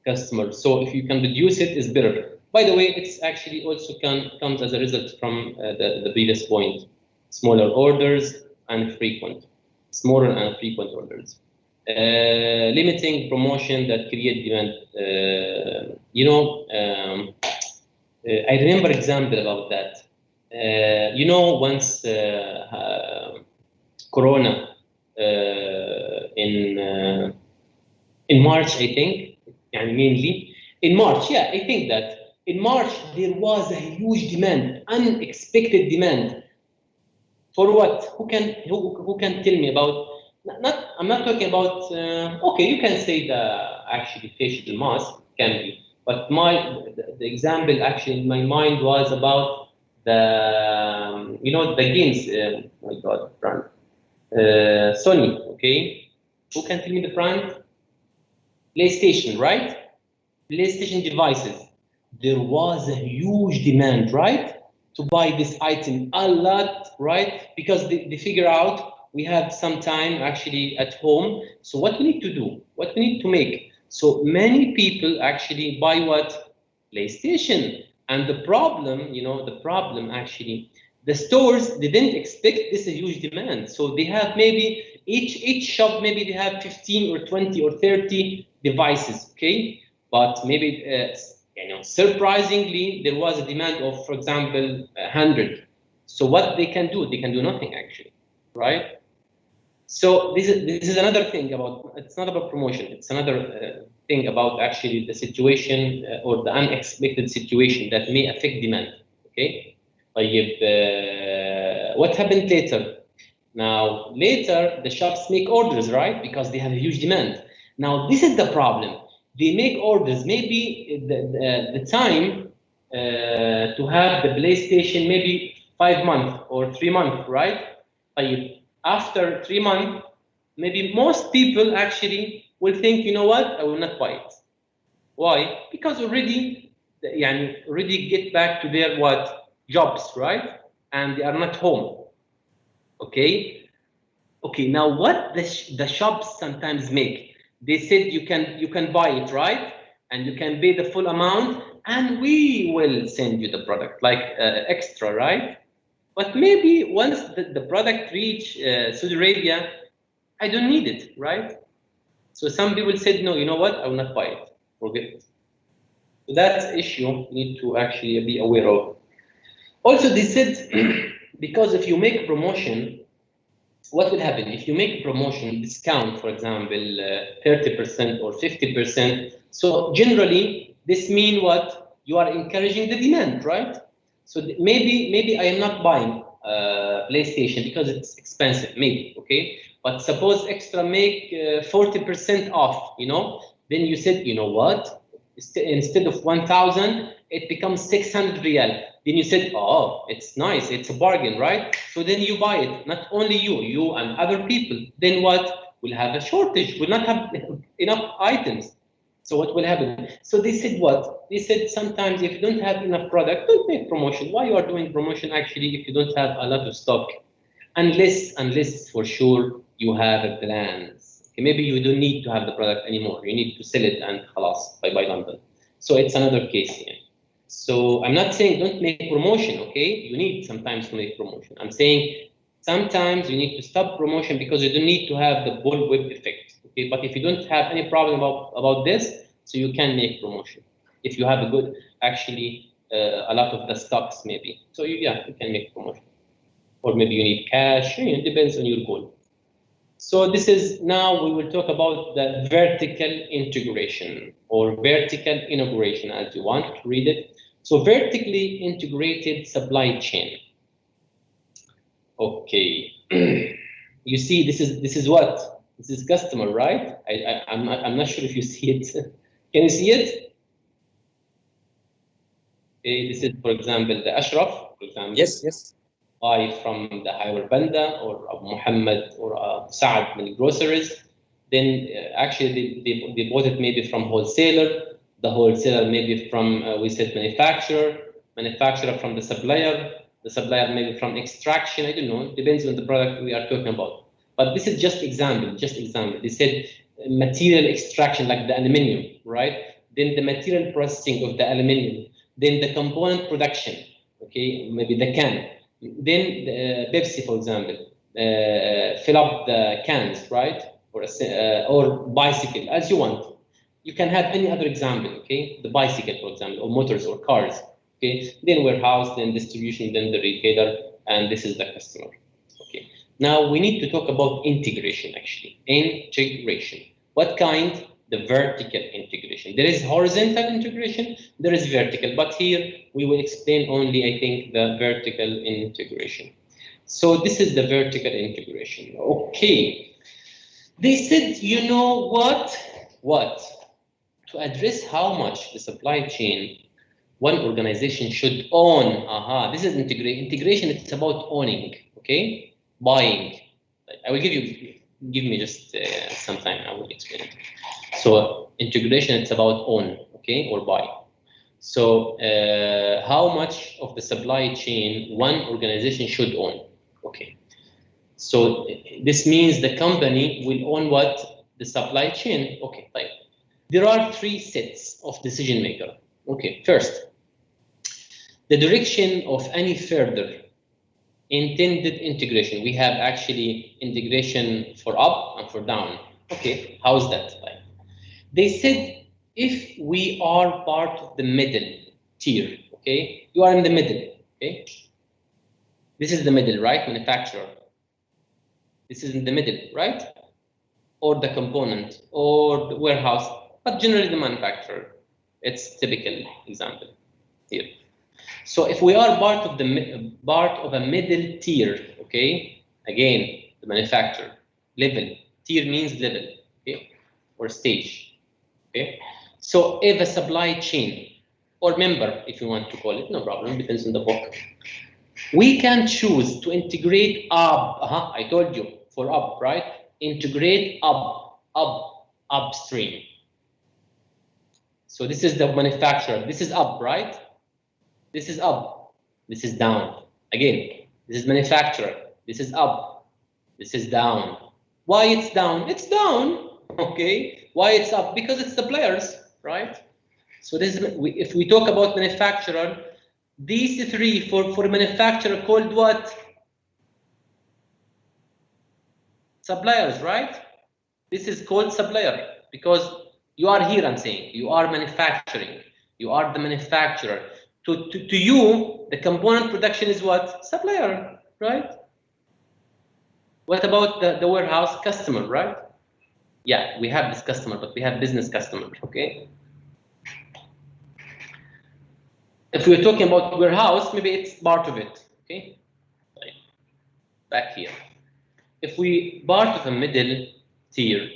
customer. So if you can reduce it, it's better. By the way, it's actually also comes as a result from the previous point: smaller orders and frequent, smaller and frequent orders. Limiting promotion that create demand. I remember example about that. Once Corona in March, I think, and mainly in March. Yeah, I think that in March there was a huge demand, unexpected demand. For what? Who can tell me about? I'm not talking about. Okay, you can say the actually facial mask can be, but the example actually in my mind was about the the games. My God, brand Sony. Okay, who can tell me the brand? PlayStation, right? PlayStation devices. There was a huge demand, right, to buy this item a lot, right? Because they figure out we have some time actually at home. So what we need to do, what we need to make. So many people actually buy what? PlayStation. And the problem actually, the stores didn't expect this a huge demand. So they have maybe each shop, maybe they have 15 or 20 or 30 devices, okay? but maybe surprisingly there was a demand of, for example, 100. So what they can do? They can do nothing actually, right? So this is another thing about, it's not about promotion, it's another thing about actually the situation or the unexpected situation that may affect demand. Okay, what happened later? Now later the shops make orders, right? Because they have a huge demand. Now this is the problem. They make orders, maybe the time to have the PlayStation maybe 5 months or 3 months, right? After 3 months, maybe most people actually will think, you know what, I will not buy it. Why? Because already get back to their jobs, right? And they are not home. Okay. Okay. Now what the shops sometimes make? They said you can buy it, right? And you can pay the full amount, and we will send you the product like extra, right? But maybe once the product reach Saudi Arabia, I don't need it, right? So some people said, no, you know what? I will not buy it. Forget it. So that's an issue you need to actually be aware of. Also, they said, because if you make a promotion, what will happen? If you make a promotion discount, for example, 30% or 50%, so generally, this means what? You are encouraging the demand, right? So maybe I am not buying PlayStation because it's expensive, maybe, okay? But suppose extra make 40% off, then you said, you know what? Instead of 1,000, it becomes 600 riyal. Then you said, oh, it's nice, it's a bargain, right? So then you buy it, not only you and other people. Then what? We'll have a shortage, we'll not have enough items. So what will happen? So they said what? They said sometimes if you don't have enough product, don't make promotion. Why you are doing promotion actually if you don't have a lot of stock? Unless for sure you have plans. Okay, maybe you don't need to have the product anymore. You need to sell it and khalas, bye-bye London. So it's another case here. So I'm not saying don't make promotion, okay? You need sometimes to make promotion. I'm saying sometimes you need to stop promotion because you don't need to have the bullwhip effect, okay? But if you don't have any problem about this, so you can make promotion. If you have a good, actually, a lot of the stocks maybe. So you can make promotion. Or maybe you need cash, it depends on your goal. So this is, now we will talk about the vertical integration or vertical integration as you want to read it. So vertically integrated supply chain. Okay, you see, this is what? This is customer, right? I'm not sure if you see it. Can you see it? Okay, this is, for example, the Ashraf, for example. Yes. Buy from the Highway Banda or Abu Muhammad or Saad in groceries. Then actually they bought it maybe from wholesaler. The wholesaler maybe from, we said manufacturer from the supplier maybe from extraction, I don't know, depends on the product we are talking about. But this is just example. They said material extraction like the aluminium, right? Then the material processing of the aluminium, then the component production, okay, maybe the can. Then Pepsi, for example, fill up the cans, right? Or bicycle, as you want. You can have any other example, okay? The bicycle, for example, or motors or cars, okay? Then warehouse, then distribution, then the retailer, and this is the customer, okay? Now we need to talk about integration, actually. Integration. What kind? The vertical integration. There is horizontal integration, there is vertical, but here we will explain only, I think, the vertical integration. So this is the vertical integration. Okay. They said, you know what? To address how much the supply chain one organization should own. This is integration. Integration, it's about owning, okay? Buying. I will give me just some time, I will explain it. So integration, it's about own, okay, or buy. So how much of the supply chain one organization should own? Okay. So this means the company will own what? The supply chain. Okay, fine. There are 3 sets of decision maker. Okay, first, the direction of any further intended integration. We have actually integration for up and for down. Okay, how's that? Like, they said if we are part of the middle tier, okay, you are in the middle, okay, this is the middle, right? Manufacturer, this is in the middle, right? Or the component or the warehouse, but generally the manufacturer. It's typical example here. So if we are part of a middle tier, okay, again the manufacturer, level, tier means level, okay, or stage, okay. So if a supply chain or member, if you want to call it, no problem, depends on the book, we can choose to integrate up. I told you for up, right? Integrate upstream. So this is the manufacturer. This is up, right? This is up. This is down. Again, this is manufacturer. This is up. This is down. Why it's down? It's down. Okay. Why it's up? Because it's suppliers, right? So this is, if we talk about manufacturer, these three for manufacturer called what? Suppliers, right? This is called supplier because you are here, I'm saying, you are manufacturing, you are the manufacturer. To you, the component production is what? Supplier, right? What about the warehouse? Customer, right? Yeah, we have this customer, but we have business customer, okay? If we're talking about warehouse, maybe it's part of it, okay? Back here. If we part of a middle tier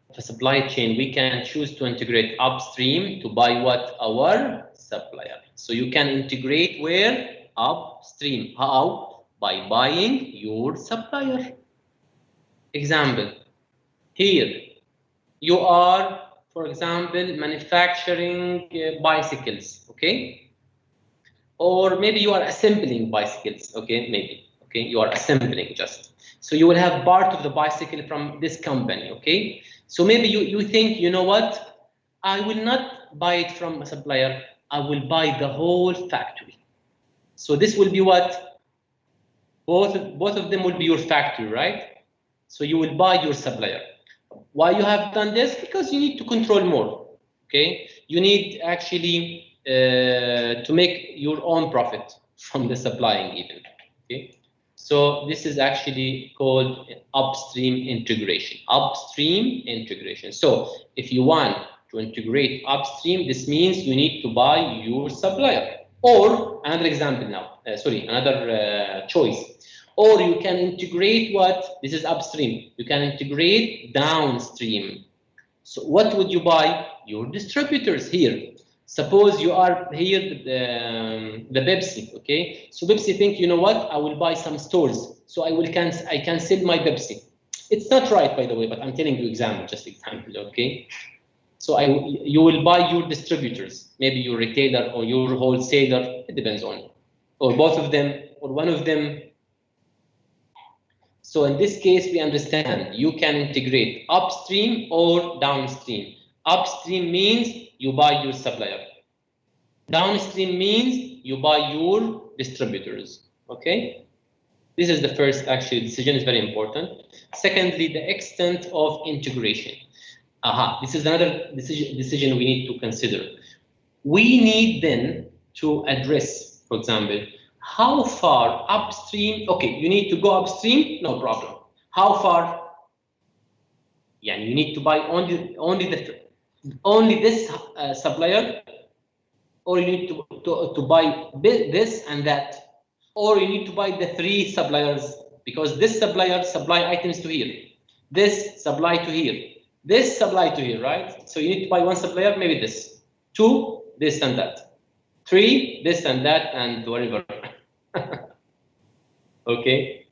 of a supply chain, we can choose to integrate upstream to buy what? Our supplier. So you can integrate where? Upstream. How? By buying your supplier. Example. Here, you are, for example, manufacturing bicycles, okay? Or maybe you are assembling bicycles, okay? Maybe, okay? You are assembling just. So you will have part of the bicycle from this company, okay? So maybe you think, you know what? I will not buy it from a supplier. I will buy the whole factory. So this will be what? Both of them will be your factory, right? So you will buy your supplier. Why you have done this? Because you need to control more, okay? You need actually to make your own profit from the supplying even, okay? So this is actually called upstream integration. Upstream integration. So if you want to integrate upstream, this means you need to buy your supplier. Or another example now, another choice. Or you can integrate what? This is upstream. You can integrate downstream. So what would you buy? Your distributors here. Suppose you are here, the Pepsi, okay? So Pepsi think, you know what? I will buy some stores, so I can sell my Pepsi. It's not right, by the way, but I'm telling you example, just example, okay? So you will buy your distributors, maybe your retailer or your wholesaler. It depends on, or both of them, or one of them. So in this case, we understand you can integrate upstream or downstream. Upstream means you buy your supplier. Downstream means you buy your distributors, okay? This is the first actually decision, is very important. Secondly, the extent of integration. This is another decision we need to consider. We need then to address, for example, how far upstream, okay, you need to go upstream, no problem. How far? Yeah, you need to buy only this supplier, or you need to buy this and that, or you need to buy the three suppliers, because this supplier supply items to here, this supply to here, this supply to here, right? So you need to buy one supplier, maybe this, two, this and that, three, this and that, and whatever. Okay.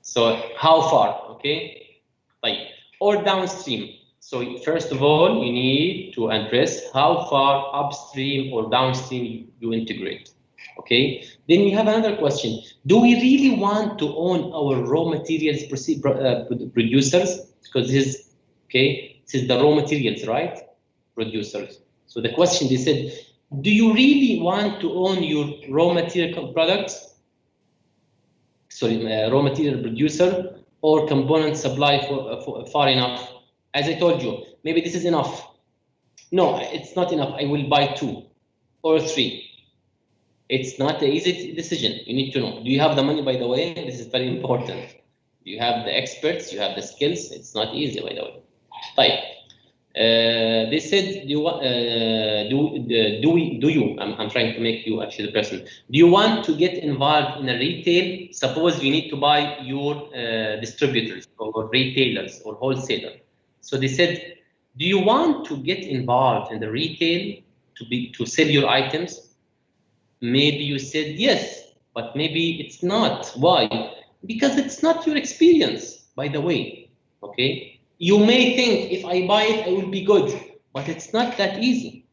So how far? Okay. Like, or downstream. So first of all, you need to address how far upstream or downstream you integrate. Okay. Then we have another question. Do we really want to own our raw materials producers? Because this is, okay, this is the raw materials, right? Producers. So the question, they said, do you really want to own your raw material products? Sorry, raw material producer or component supply for far enough? As I told you, maybe this is enough. no, it's not enough. I will buy 2 or 3. It's not an easy decision. You need to know. Do you have the money, by the way? This is very important. Do you have the experts? You have the skills? It's not easy, by the way. Right. They said, I'm trying to make you actually the person. Do you want to get involved in a retail? Suppose you need to buy your distributors or retailers or wholesaler. So they said, do you want to get involved in the retail to sell your items? Maybe you said yes, but maybe it's not. Why? Because it's not your experience, by the way. Okay? You may think if I buy it, I will be good, but it's not that easy.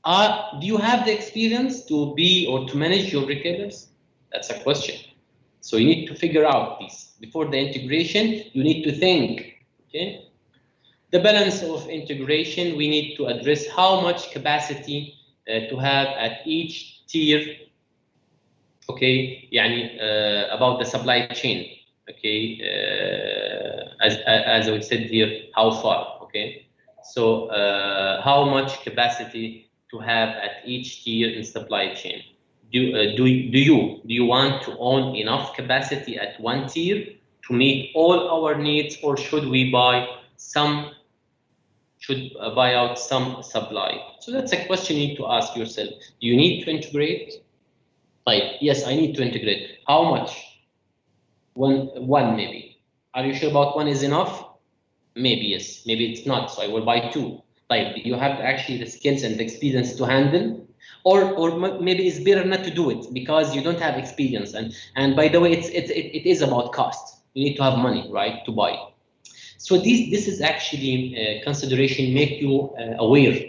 Do you have the experience to be or to manage your retailers? That's a question. So you need to figure out this. Before the integration, you need to think. Okay? The balance of integration, we need to address how much capacity to have at each tier. Okay, يعني about the supply chain. Okay, as I said here, how far? Okay, so how much capacity to have at each tier in supply chain? Do you want to own enough capacity at one tier to meet all our needs, or should we buy out some supply? So that's a question you need to ask yourself. Do you need to integrate? Right. Yes, I need to integrate. How much? One maybe. Are you sure about one is enough? Maybe yes. Maybe it's not. So I will buy 2. Like, you have actually the skills and the experience to handle, or maybe it's better not to do it because you don't have experience. And by the way, it is about cost. You need to have money, right, to buy. So this is actually consideration make you aware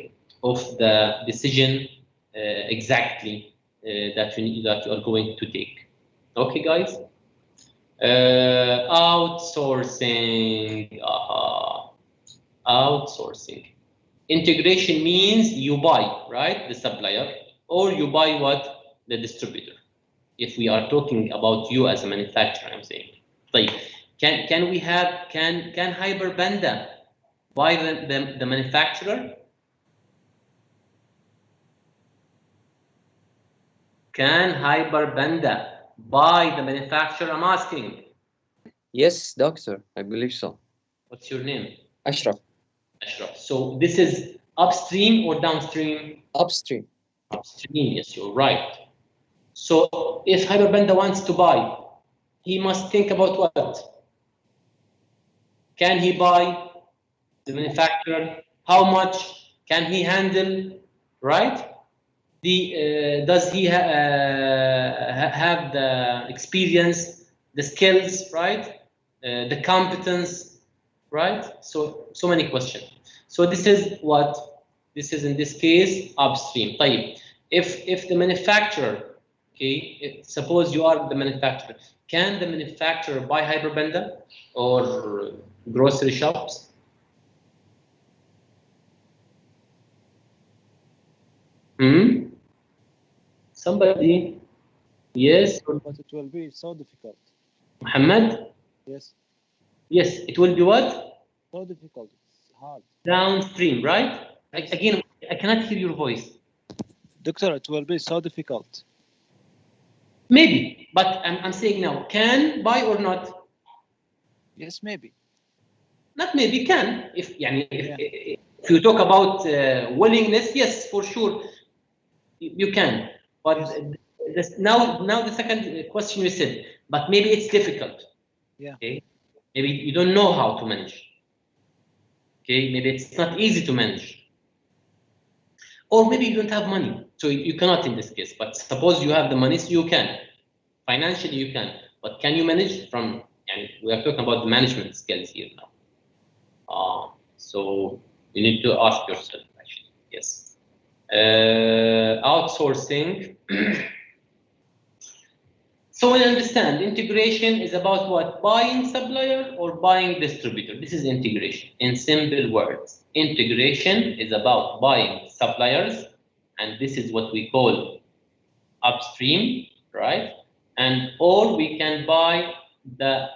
of the decision exactly that you are going to take. Okay, guys. Outsourcing. Outsourcing. Integration means you buy, right, the supplier, or you buy what? The distributor. If we are talking about you as a manufacturer, I'm saying. Like, can Hyperbanda buy the manufacturer? Can Hyperbanda buy the manufacturer? I'm asking. Yes, doctor, I believe so. What's your name? Ashraf. Ashraf. So this is upstream or downstream? Upstream. Upstream, yes, you're right. So if Hyperbanda wants to buy, he must think about what? Can he buy the manufacturer? How much can he handle? Right? Does he have the experience, the skills, right? The competence, right? So many questions. So this is what this is in this case upstream. طيب, if the manufacturer, okay, suppose you are the manufacturer, can the manufacturer buy Hyperbanda or grocery shops? Somebody? Yes. But it will be so difficult. Muhammad? Yes. Yes, it will be what? So difficult. It's hard. Downstream, right? Again, I cannot hear your voice. Doctor, it will be so difficult. Maybe, but I'm saying now, can buy or not? Yes, maybe. Not maybe, can. If you talk about willingness, yes, for sure, you can. But now the second question you said, but maybe it's difficult. Yeah. Okay. Maybe you don't know how to manage. Okay. Maybe it's not easy to manage. Or maybe you don't have money, so you cannot in this case. But suppose you have the money, so you can. Financially, you can. But can you manage from? And we are talking about the management skills here now. So you need to ask yourself, actually. Yes. Outsourcing. So we understand integration is about what? Buying supplier or buying distributor. This is integration. In simple words, integration is about buying suppliers, and this is what we call upstream, right? And or we can buy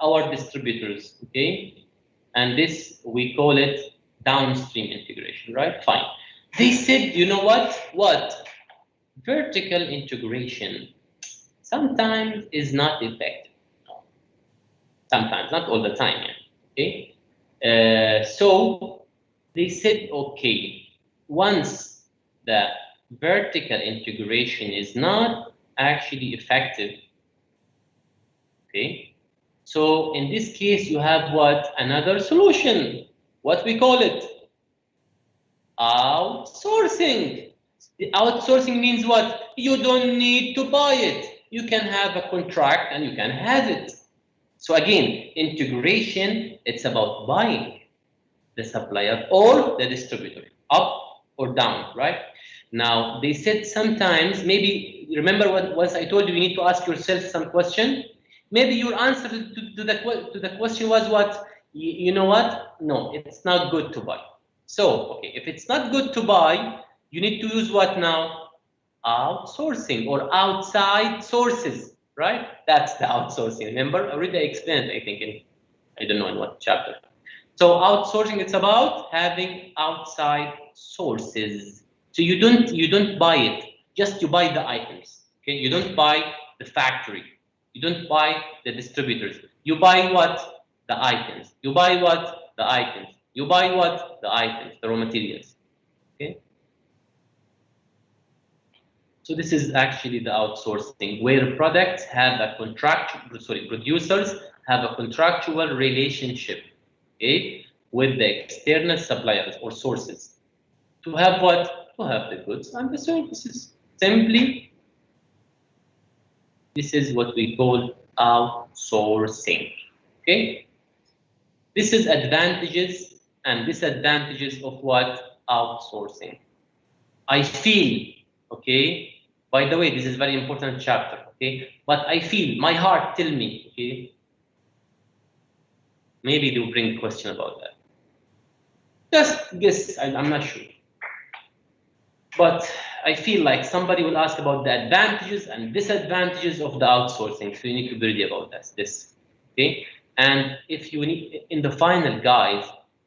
our distributors, okay? And this we call it downstream integration, right? Fine. They said, you know what? What? Vertical integration sometimes is not effective. Sometimes, not all the time. Yeah. Okay. So they said, okay, once the vertical integration is not actually effective, okay, so in this case you have what? Another solution. What we call it? Outsourcing. The outsourcing means what? You don't need to buy it. You can have a contract and you can have it. So again, integration, it's about buying the supplier or the distributor, up or down, right? Now, they said sometimes, maybe, remember what was I told you, you need to ask yourself some question. Maybe your answer to the question was what? You know what? No, it's not good to buy. So, okay, if it's not good to buy, you need to use what now? Outsourcing or outside sources, right? That's the outsourcing. Remember, already I explained, I think, in, I don't know in what chapter. So outsourcing, it's about having outside sources. So you don't buy it, just you buy the items. Okay, you don't buy the factory, you don't buy the distributors. You buy what? The items. You buy what? The items. You buy what? The items, the raw materials. Okay. So this is actually the outsourcing, where products have a producers have a contractual relationship, okay, with the external suppliers or sources to have what? To have the goods and the services. Simply, this is what we call outsourcing, okay? This is advantages and disadvantages of what? Outsourcing. I feel, okay, by the way, this is very important chapter, okay, but I feel, my heart tell me, okay, maybe they'll bring a question about that. Just guess, I'm not sure. But I feel like somebody will ask about the advantages and disadvantages of the outsourcing, so you need to be ready about this, okay? And if you need, in the final, guys,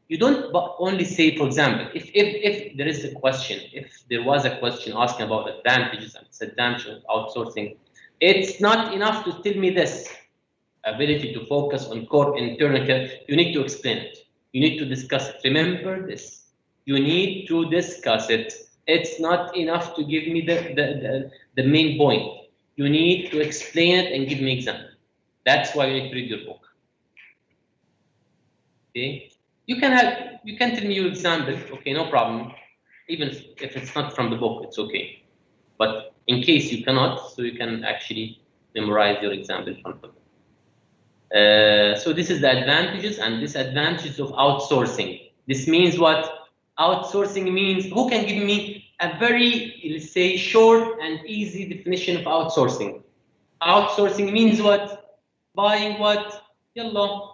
you don't only say, for example, if there is a question, if there was a question asking about advantages and disadvantages of outsourcing, it's not enough to tell me this ability to focus on core internal. You need to explain it. You need to discuss it. Remember this. You need to discuss it. It's not enough to give me the main point. You need to explain it and give me example. That's why you need to read your book. Okay. You can tell me your example, okay, no problem. Even if it's not from the book, it's okay. But in case you cannot, so you can actually memorize your example from the book. So this is the advantages and disadvantages of outsourcing. This means what? Outsourcing means, who can give me a very, let's say, short and easy definition of outsourcing? Outsourcing means what? Buying what? Yalla.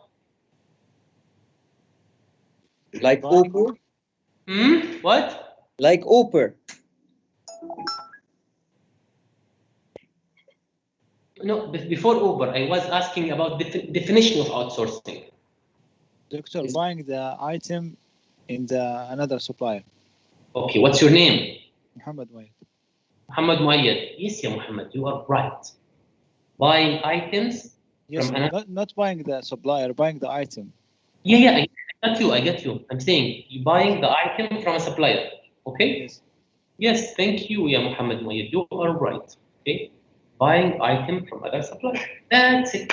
Like Uber? What? Like Uber. No, before Uber, I was asking about the definition of outsourcing. Doctor, buying the item in another supplier. Okay, what's your name? Muhammad Wayed. Muhammad Muayyad. Yes, yeah, Muhammad, you are right. Buying items. Yes, not buying the supplier, buying the item. Yeah, I get you. I'm saying you're buying the item from a supplier. Okay? Yes. Yes, thank you, yeah, Muhammad Muayyad. You are right. Okay? Buying item from other supplier. That's it.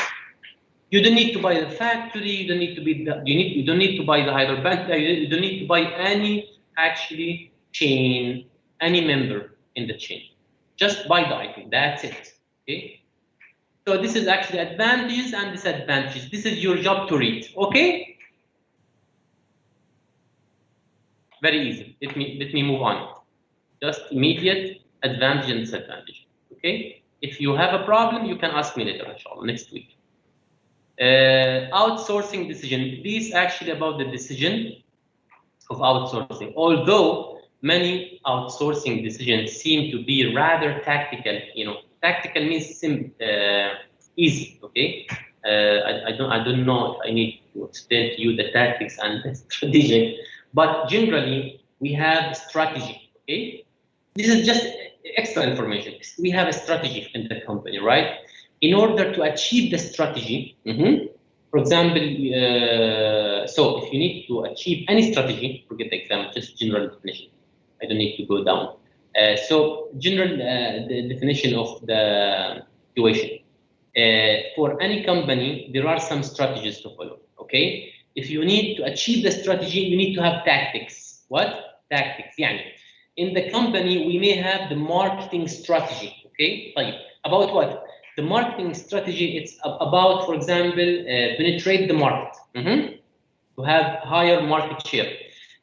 You don't need to buy the factory. You don't need to be the, you don't need to buy the hyperband. You don't need to buy any actually chain, any member in the chain. Just buy the item. That's it. Okay. So this is actually advantages and disadvantages. This is your job to read. Okay. Very easy. Let me move on. Just immediate advantage and disadvantage. Okay. If you have a problem, you can ask me later, inshallah, next week. Outsourcing decision. This actually about the decision of outsourcing. Although many outsourcing decisions seem to be rather tactical. You know, tactical means easy. Okay. I don't know if I need to explain to you the tactics and the strategic, but generally we have strategy. Okay, this is just extra information. We have a strategy in the company, right? In order to achieve the strategy, for example, so if you need to achieve any strategy, forget the example, just general definition. I don't need to go down. So general the definition of the situation. For any company, there are some strategies to follow. Okay, if you need to achieve the strategy, you need to have tactics. What? Tactics. يعني in the company, we may have the marketing strategy. Okay, طيب. About what? The marketing strategy, it's about, for example, penetrate the market, to have higher market share.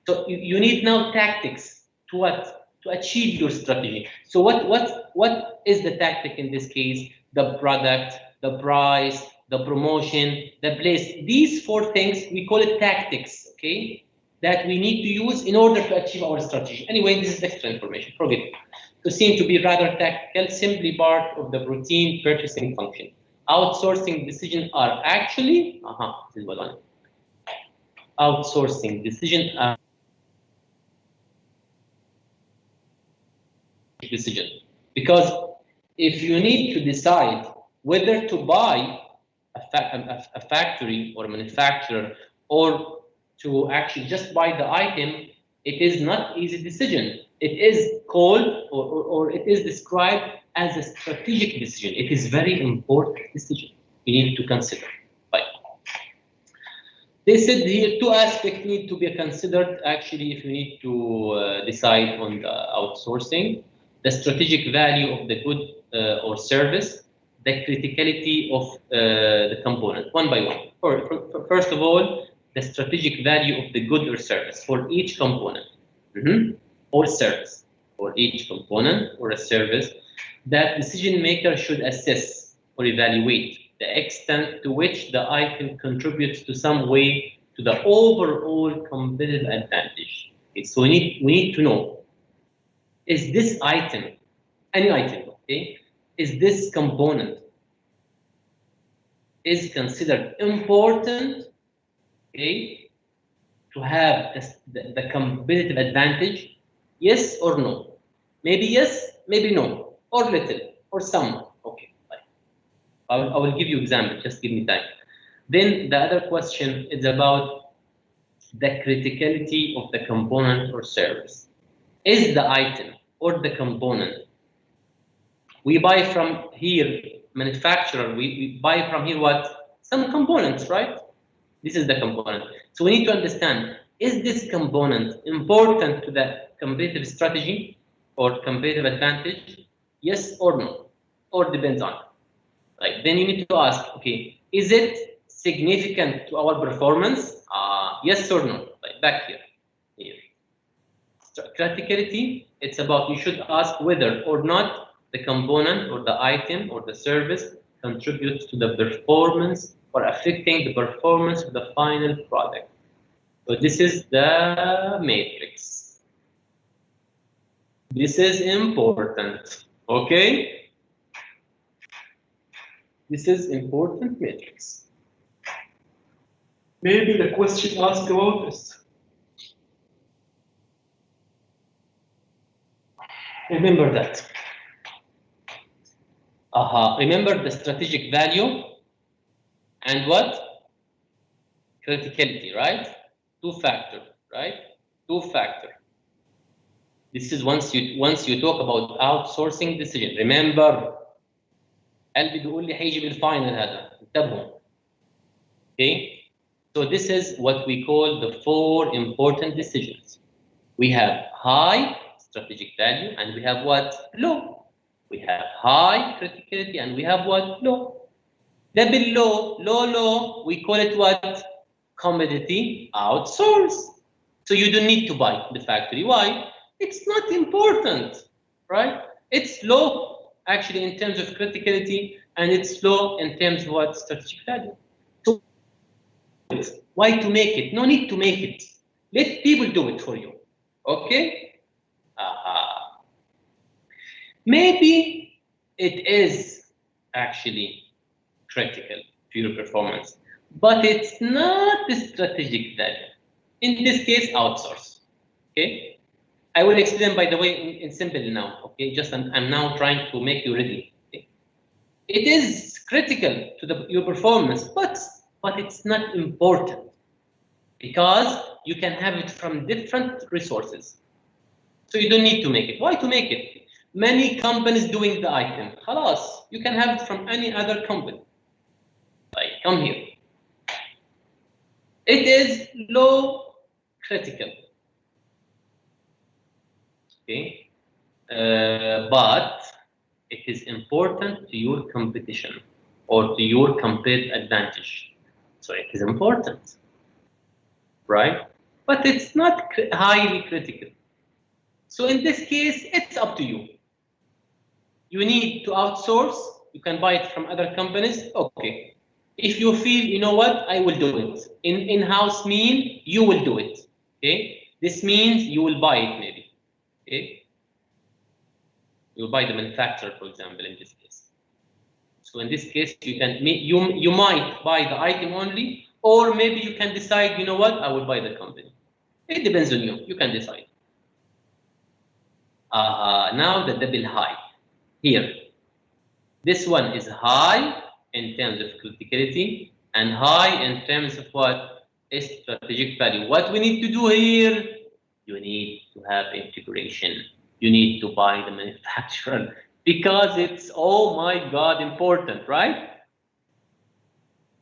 So you need now tactics to what? To achieve your strategy. So what is the tactic in this case? The product, the price, the promotion, the place. These four things, we call it tactics, okay? That we need to use in order to achieve our strategy. Anyway, this is extra information, forget it. To seem to be rather tactical, simply part of the routine purchasing function. Outsourcing decisions are actually, this is what I outsourcing decision decision, because if you need to decide whether to buy a factory or a manufacturer or to actually just buy the item, it is not easy decision. It is called or it is described as a strategic decision. It is very important decision you need to consider. Right. They said here two aspects need to be considered actually if you need to decide on the outsourcing: the strategic value of the good or service, the criticality of the component, one by one. First of all, the strategic value of the good or service for each component or service. For each component or a service, that decision maker should assess or evaluate the extent to which the item contributes to some way to the overall competitive advantage. Okay, so we need to know, is this item, any item, okay, is this component is considered important, okay, to have the competitive advantage? Yes or no? Maybe yes, maybe no, or little, or some. Okay, I will give you example. Just give me time. Then the other question is about the criticality of the component or service. Is the item or the component we buy from here, manufacturer, we buy from here what? Some components, right? This is the component. So we need to understand, is this component important to the competitive strategy or competitive advantage? Yes or no? Or depends on. Right. Then you need to ask, okay, is it significant to our performance? Yes or no? Right, back here. Criticality, it's about, you should ask whether or not the component or the item or the service contributes to the performance or affecting the performance of the final product. So this is the matrix. This is important, okay? This is important matrix. Maybe the question asked about this. Remember that. Remember the strategic value and what? Criticality, right? Two factor, right? Two factor. This is once you talk about outsourcing decision. Remember, قلبي بيقول لي هيجي بالفاينل هذا. انتبهوا. Okay? So this is what we call the four important decisions. We have high strategic value and we have what? Low. We have high criticality and we have what? Low. The below, low, we call it what? Commodity outsource. So you don't need to buy the factory. Why? It's not important, right? It's low actually in terms of criticality and it's low in terms of what? Strategic value. So why to make it? No need to make it. Let people do it for you. Okay? Maybe it is actually critical to your performance, but it's not the strategic value. In this case, outsource. Okay? I will explain, by the way, in simple now. Okay, just I'm now trying to make you ready. Okay? It is critical to your performance, but it's not important because you can have it from different resources. So you don't need to make it. Why to make it? Many companies doing the item. Khalas, you can have it from any other company. Like, come here. It is low critical. Okay, but it is important to your competition or to your competitive advantage. So it is important, right? But it's not highly critical. So in this case, it's up to you. You need to outsource. You can buy it from other companies. Okay. If you feel, you know what, I will do it. In-house mean you will do it. Okay. This means you will buy it maybe. Okay. You buy the manufacturer, for example, in this case. So in this case, you can you might buy the item only, or maybe you can decide, you know what, I will buy the company. It depends on you. You can decide. Now the double high here. This one is high in terms of criticality and high in terms of what is strategic value. What we need to do here, you need to have integration. You need to buy the manufacturer because it's, oh my God, important, right?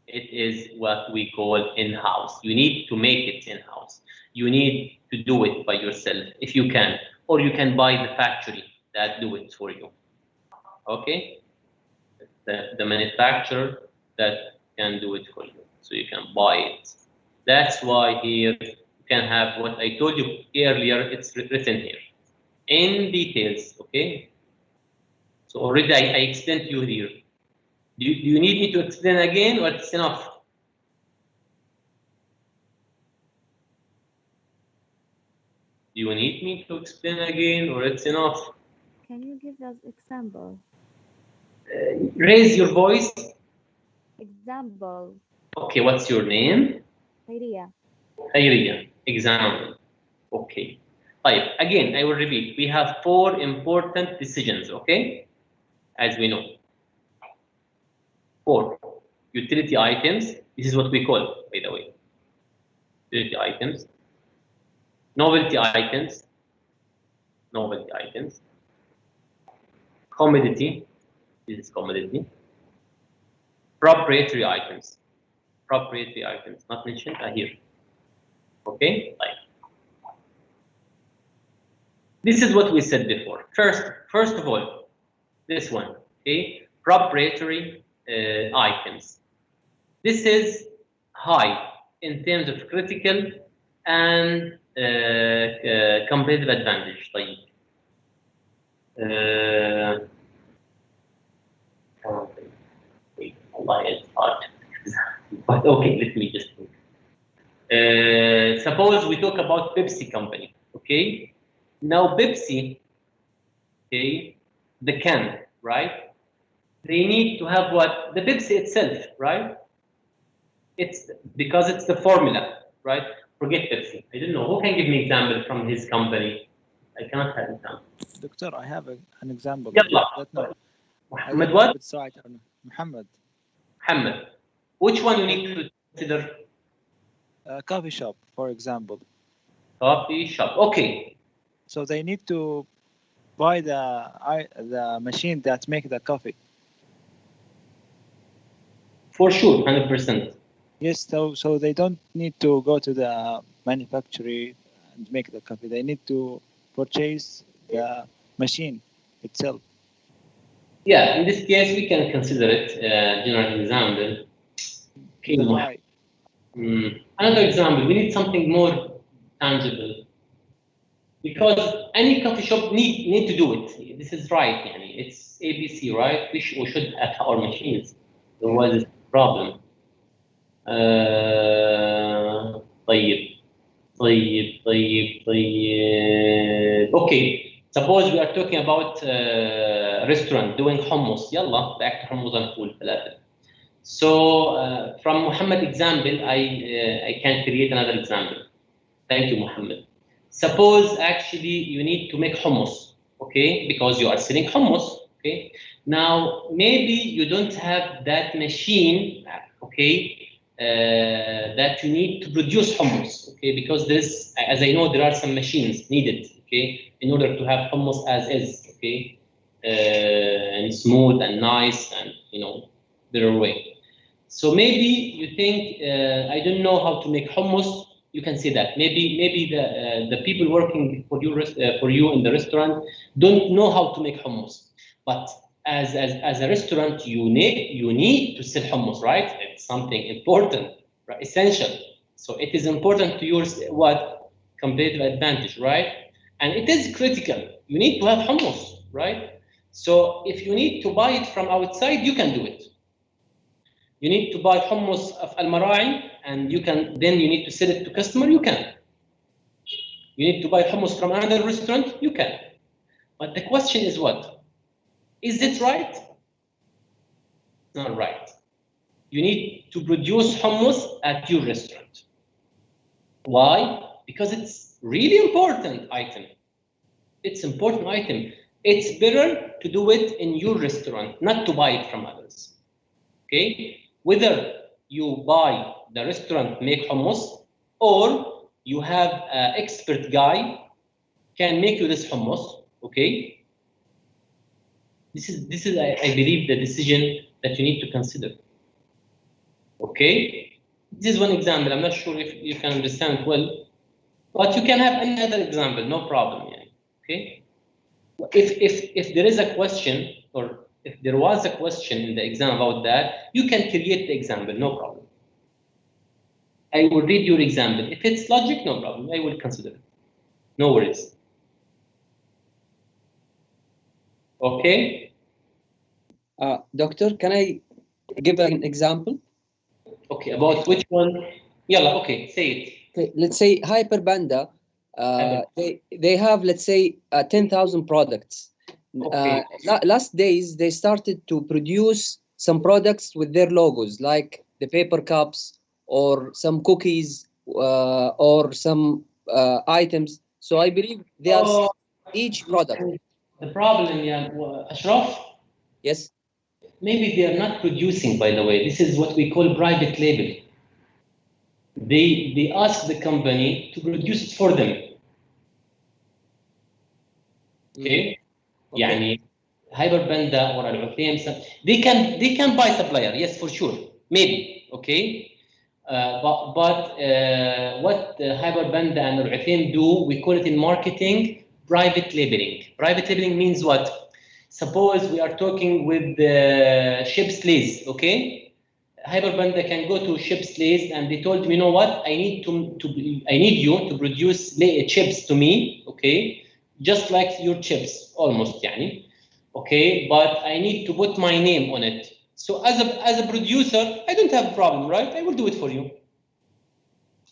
It is what we call in-house. You need to make it in-house. You need to do it by yourself if you can, or you can buy the factory that do it for you. Okay? The manufacturer that can do it for you, so you can buy it. That's why here you can have what I told you earlier. It's written here in details. Okay, so already I explained to you here. Do you need me to explain again, or it's enough? Do you need me to explain again, or it's enough? Can you give us example? Raise your voice. Example. Okay, what's your name? Khairia. Khairia. Example. Okay. Right. Again, I will repeat. We have 4 important decisions. Okay, as we know. 4 utility items. This is what we call, by the way, utility items. Novelty items. Novelty items. Commodity. This is commodity. Proprietary items. Proprietary items, not mentioned here. Okay, right. This is what we said before. First of all, this one, okay, proprietary items. This is high in terms of critical and competitive advantage. Like, it's hard. But okay, let me just think. Suppose we talk about Pepsi company. Okay, now Pepsi, okay, the can, right? They need to have what? The Pepsi itself, right? It's because it's the formula, right? Forget Pepsi. I don't know. Who can give me example from his company? I cannot have example. Doctor, I have an example. Yalla. Muhammad what? Muhammad. Muhammad. Which one you need to consider? Coffee shop, for example. Coffee shop. Okay. So they need to buy the machine that make the coffee. For sure, 100%. Yes, so they don't need to go to the manufacturer and make the coffee. They need to purchase the machine itself. Yeah, in this case, we can consider it general example. Okay. Another example, we need something more tangible. Because any coffee shop need to do it. This is right, yani. It's ABC, right? We should have our machines. Otherwise, it's a problem. طيب. Okay. Suppose we are talking about restaurant doing hummus. يلا back to hummus and food. So from Muhammad example, I can create another example. Thank you, Muhammad. Suppose actually you need to make hummus, okay, because you are selling hummus, okay. Now maybe you don't have that machine, okay, that you need to produce hummus, okay, because this, as I know, there are some machines needed, okay, in order to have hummus as is, okay, and smooth and nice and, you know, better way. So maybe you think, I don't know how to make hummus. You can say that maybe the people working for you in the restaurant don't know how to make hummus, but as a restaurant you need to sell hummus, right? It's something important, right? Essential. So it is important to your what competitive advantage, right? And it is critical. You need to have hummus, right? So if you need to buy it from outside, you can do it. You need to buy hummus of al-Mara'i, and you need to sell it to customer, you can. You need to buy hummus from another restaurant, you can. But the question is what? Is it right? Not right. You need to produce hummus at your restaurant. Why? Because it's really important item. It's important item. It's better to do it in your restaurant, not to buy it from others. Okay? Whether you buy the restaurant make hummus, or you have an expert guy can make you this hummus, okay? This is I believe the decision that you need to consider. Okay? This is one example. I'm not sure if you can understand it well, but you can have another example, no problem. Yeah. Okay? If there is a question, or if there was a question in the exam about that, you can create the example, no problem. I will read your example. If it's logic, no problem. I will consider it. No worries. Okay? Doctor, can I give an example? Okay, about which one? Yalla, okay, say it. Okay, let's say Hyperbanda, they have, let's say, 10,000 products. Okay. Last days, they started to produce some products with their logos, like the paper cups or some cookies or some items. So I believe they are each product. The problem, yeah, Ashraf, Yes. maybe they are not producing, by the way. This is what we call private label. They ask the company to produce it for them. Okay? يعني Hyperbanda or Al-Uthayim, they can buy supplier, yes, for sure, maybe, okay? But what Hyperbanda and Al-Uthayim do, we call it in marketing private labeling. Private labeling means what? Suppose we are talking with Ship's Lays, okay? Hyperbanda can go to Ship's Lays and they told me, you know what? I need you to produce chips to me, okay? Just like your chips, almost, yani. Okay, but I need to put my name on it. So as a producer, I don't have a problem, right? I will do it for you.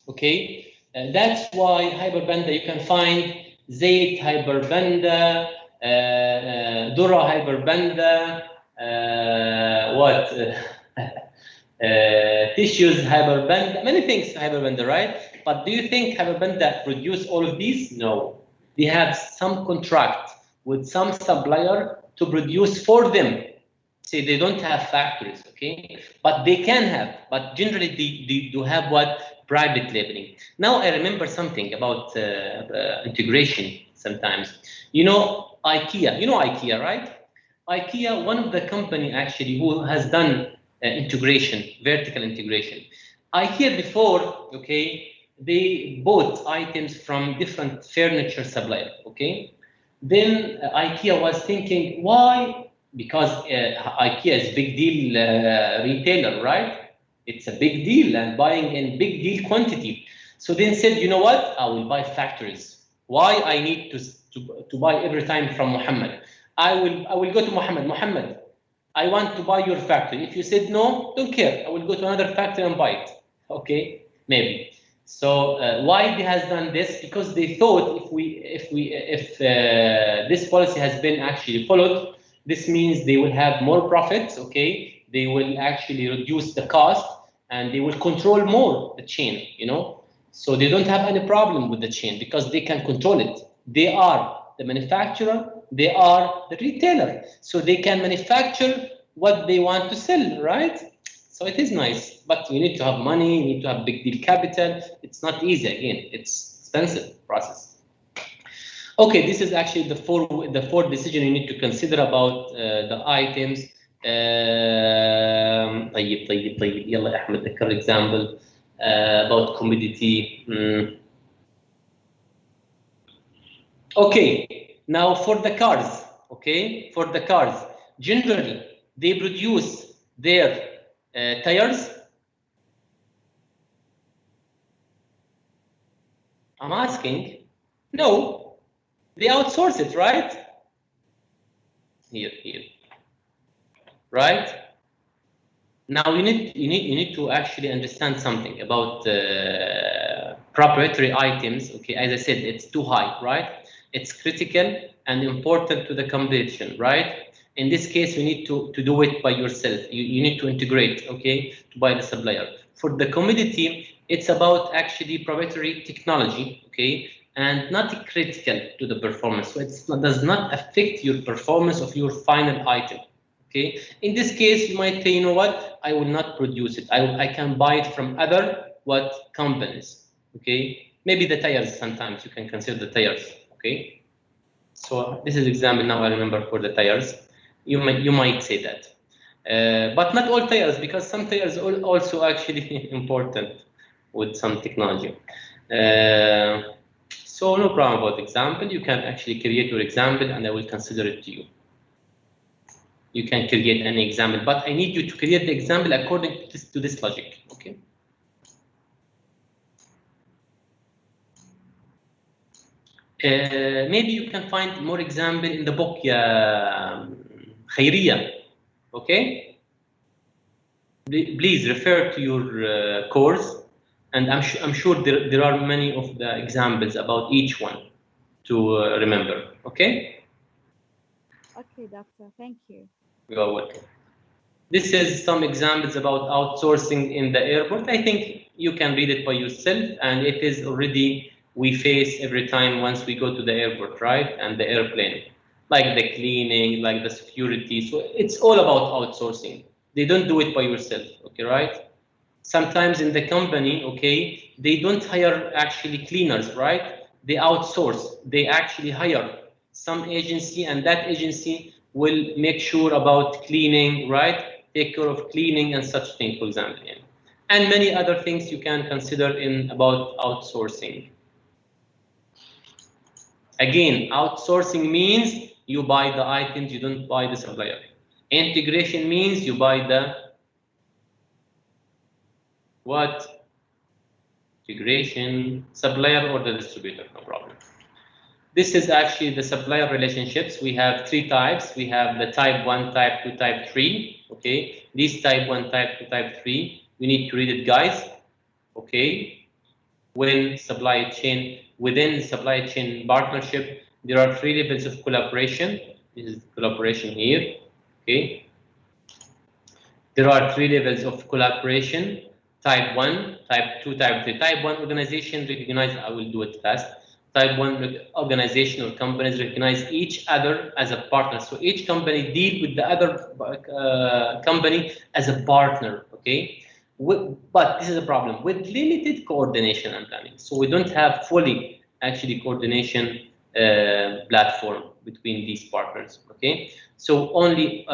Okay, that's why Hyperbanda, you can find Zayt Hyperbanda, Dura Hyperbanda, tissues Hyperbanda, many things Hyperbanda, right? But do you think Hyperbanda produce all of these? No. They have some contract with some supplier to produce for them. See, they don't have factories, okay? But they can have, but generally they do have what? Private labeling. Now I remember something about integration sometimes. You know IKEA, right? IKEA, one of the company actually who has done integration, vertical integration. IKEA before, okay, they bought items from different furniture suppliers, okay? Then IKEA was thinking, why? Because IKEA is big deal retailer, right? It's a big deal and buying in big deal quantity. So then said, you know what? I will buy factories. Why I need to buy every time from Muhammad? I will go to Muhammad. Muhammad, I want to buy your factory. If you said no, don't care. I will go to another factory and buy it. Okay, maybe. So why they has done this? Because they thought if this policy has been actually followed, this means they will have more profits. Okay, they will actually reduce the cost and they will control more the chain. You know, So they don't have any problem with the chain because they can control it. They are the manufacturer, they are the retailer. So they can manufacture what they want to sell, right? So it is nice, but you need to have money, you need to have big deal capital. It's not easy, again, it's expensive process. Okay, this is actually the fourth decision you need to consider about the items. طيب يلا يا احمد ذكر example about commodity. Okay, now for the cars, okay, for the cars, generally they produce their tires. I'm asking, no, they outsource it, right? Here, right? Now you need to actually understand something about proprietary items. Okay, as I said, it's too high, right? It's critical and important to the competition, right? In this case, you need to do it by yourself. You need to integrate, okay, to buy the supplier. For the commodity, it's about actually proprietary technology, okay, and not critical to the performance. So it does not affect your performance of your final item. Okay, in this case, you might say, you know what, I will not produce it. I can buy it from other companies. Okay, maybe the tires, sometimes you can consider the tires. Okay, so this is example now I remember for the tires. You might say that, but not all tires, because some tires are also actually important with some technology. So no problem about example. You can actually create your example, and I will consider it to you. You can create any example, but I need you to create the example according to this logic. Okay. Maybe you can find more example in the book, Khayriya. Okay. Please refer to your course, and I'm sure there are many of the examples about each one to remember. Okay. Okay, doctor. Thank you. You are welcome. This is some examples about outsourcing in the airport. I think you can read it by yourself, and it is already we face every time once we go to the airport, right? And the airplane, like the cleaning, like the security. So it's all about outsourcing. They don't do it by yourself, okay, right? Sometimes in the company, okay, they don't hire actually cleaners, right? They outsource. They actually hire some agency, and that agency will make sure about cleaning, right? Take care of cleaning and such things, for example, and many other things you can consider in about outsourcing. Again, outsourcing means you buy the items, you don't buy the supplier. Integration means you buy the what? Integration, supplier or the distributor, no problem. This is actually the supplier relationships. We have three types. We have the type 1, type 2, type 3. Okay, this type 1, type 2, type 3. We need to read it, guys. Okay, within supply chain partnership, there are 3 levels of collaboration. This is collaboration here. Okay, there are 3 levels of collaboration: type 1, type 2, type 3. Type 1 organization recognize. I will do it fast. Type 1 organization or companies recognize each other as a partner. So each company deal with the other company as a partner, okay? But this is a problem with limited coordination and planning. So we don't have fully actually coordination platform between these partners, okay? So only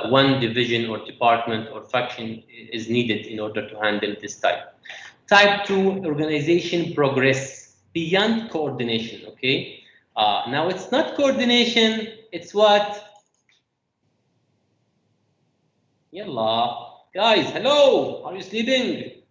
one division or department or faction is needed in order to handle this type. Type 2 organization progress beyond coordination, okay? Now it's not coordination, it's what? Yalla, guys, hello, are you sleeping?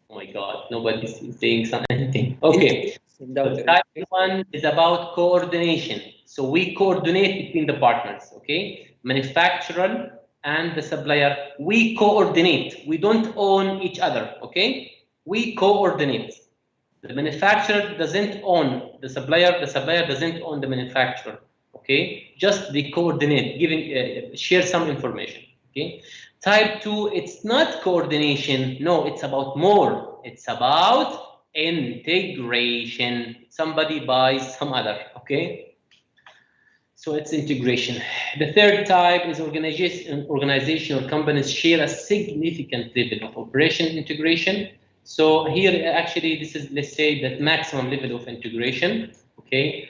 Oh my God, nobody's saying anything. Okay, so type 1 is about coordination. So we coordinate between the partners, okay? Manufacturer and the supplier, we coordinate. We don't own each other, okay? We coordinate. The manufacturer doesn't own the supplier doesn't own the manufacturer, okay? Just they coordinate, share some information, okay? Type 2, it's not coordination, no, it's about more. It's about integration. Somebody buys some other, okay? So it's integration. The third type is organizational companies share a significant level of operation integration. So here, actually, this is, let's say, the maximum level of integration, okay?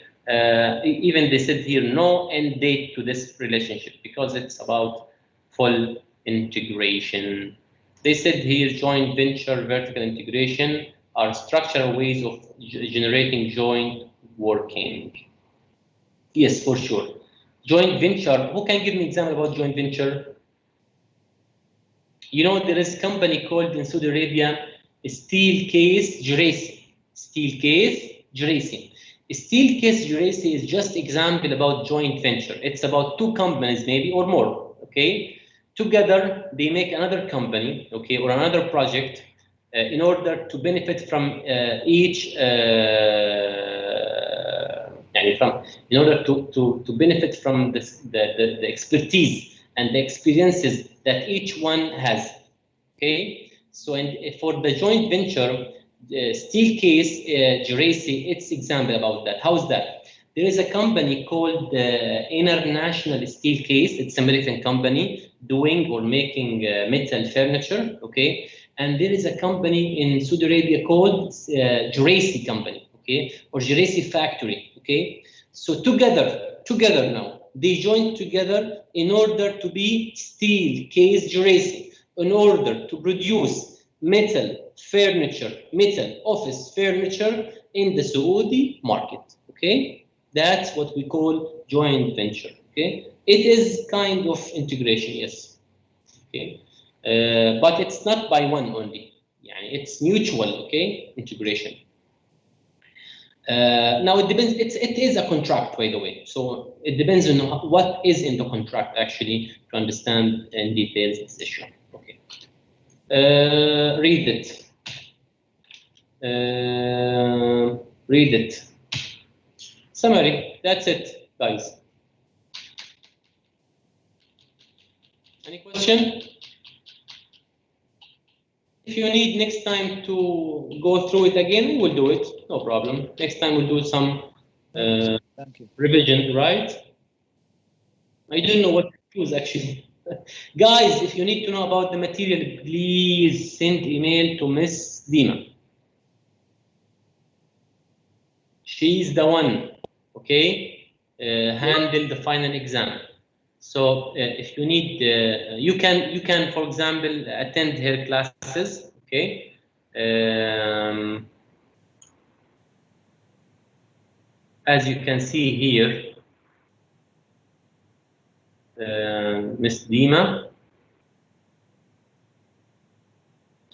Even they said here, no end date to this relationship because it's about full integration. They said here joint venture vertical integration are structural ways of generating joint working. Yes, for sure. Joint venture, who can give me an example about joint venture? You know, there is a company called in Saudi Arabia, Steelcase Juraisi. Steelcase Juraisi. Steelcase Juraisi is just example about joint venture. It's about two companies maybe or more, okay? Together, they make another company, okay, or another project in order to benefit from each, in order to benefit from this, the expertise and the experiences that each one has, okay? So for the joint venture, Steelcase Juraisi, it's example about that. How's that? There is a company called International Steelcase. It's an American company doing or making metal furniture, okay? And there is a company in Saudi Arabia called Juraisi Company, okay? Or Juraisi Factory, okay? So together now, they joined together in order to be Steelcase Juraisi, in order to produce metal furniture, metal office furniture in the Saudi market, okay? That's what we call joint venture, okay? It is kind of integration, yes, okay? But it's not by one only, it's mutual, okay? Integration. Now it depends, it is a contract, by the way, so it depends on what is in the contract actually to understand in details this issue, okay? Read it. Read it. Summary, that's it, guys. Any question? If you need next time to go through it again, we'll do it, no problem. Next time we'll do some Thank you. revision, right? I don't know what to choose actually. Guys, if you need to know about the material, please send email to Miss Dima. She's the one, okay, handle the final exam. So if you need, you can, for example, attend her classes, okay. As you can see here, Miss Dima.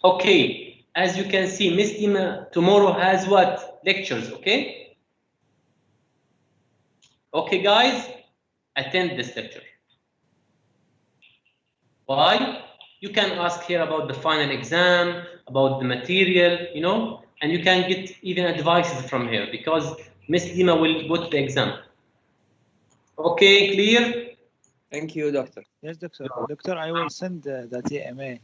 Okay, as you can see, Miss Dima tomorrow has what? Lectures, okay? Okay, guys, attend this lecture. Why? You can ask here about the final exam, about the material, you know, and you can get even advices from her because Miss Dima will put the exam. Okay, clear? Thank you, doctor. Yes, doctor. Doctor, I will send the TMA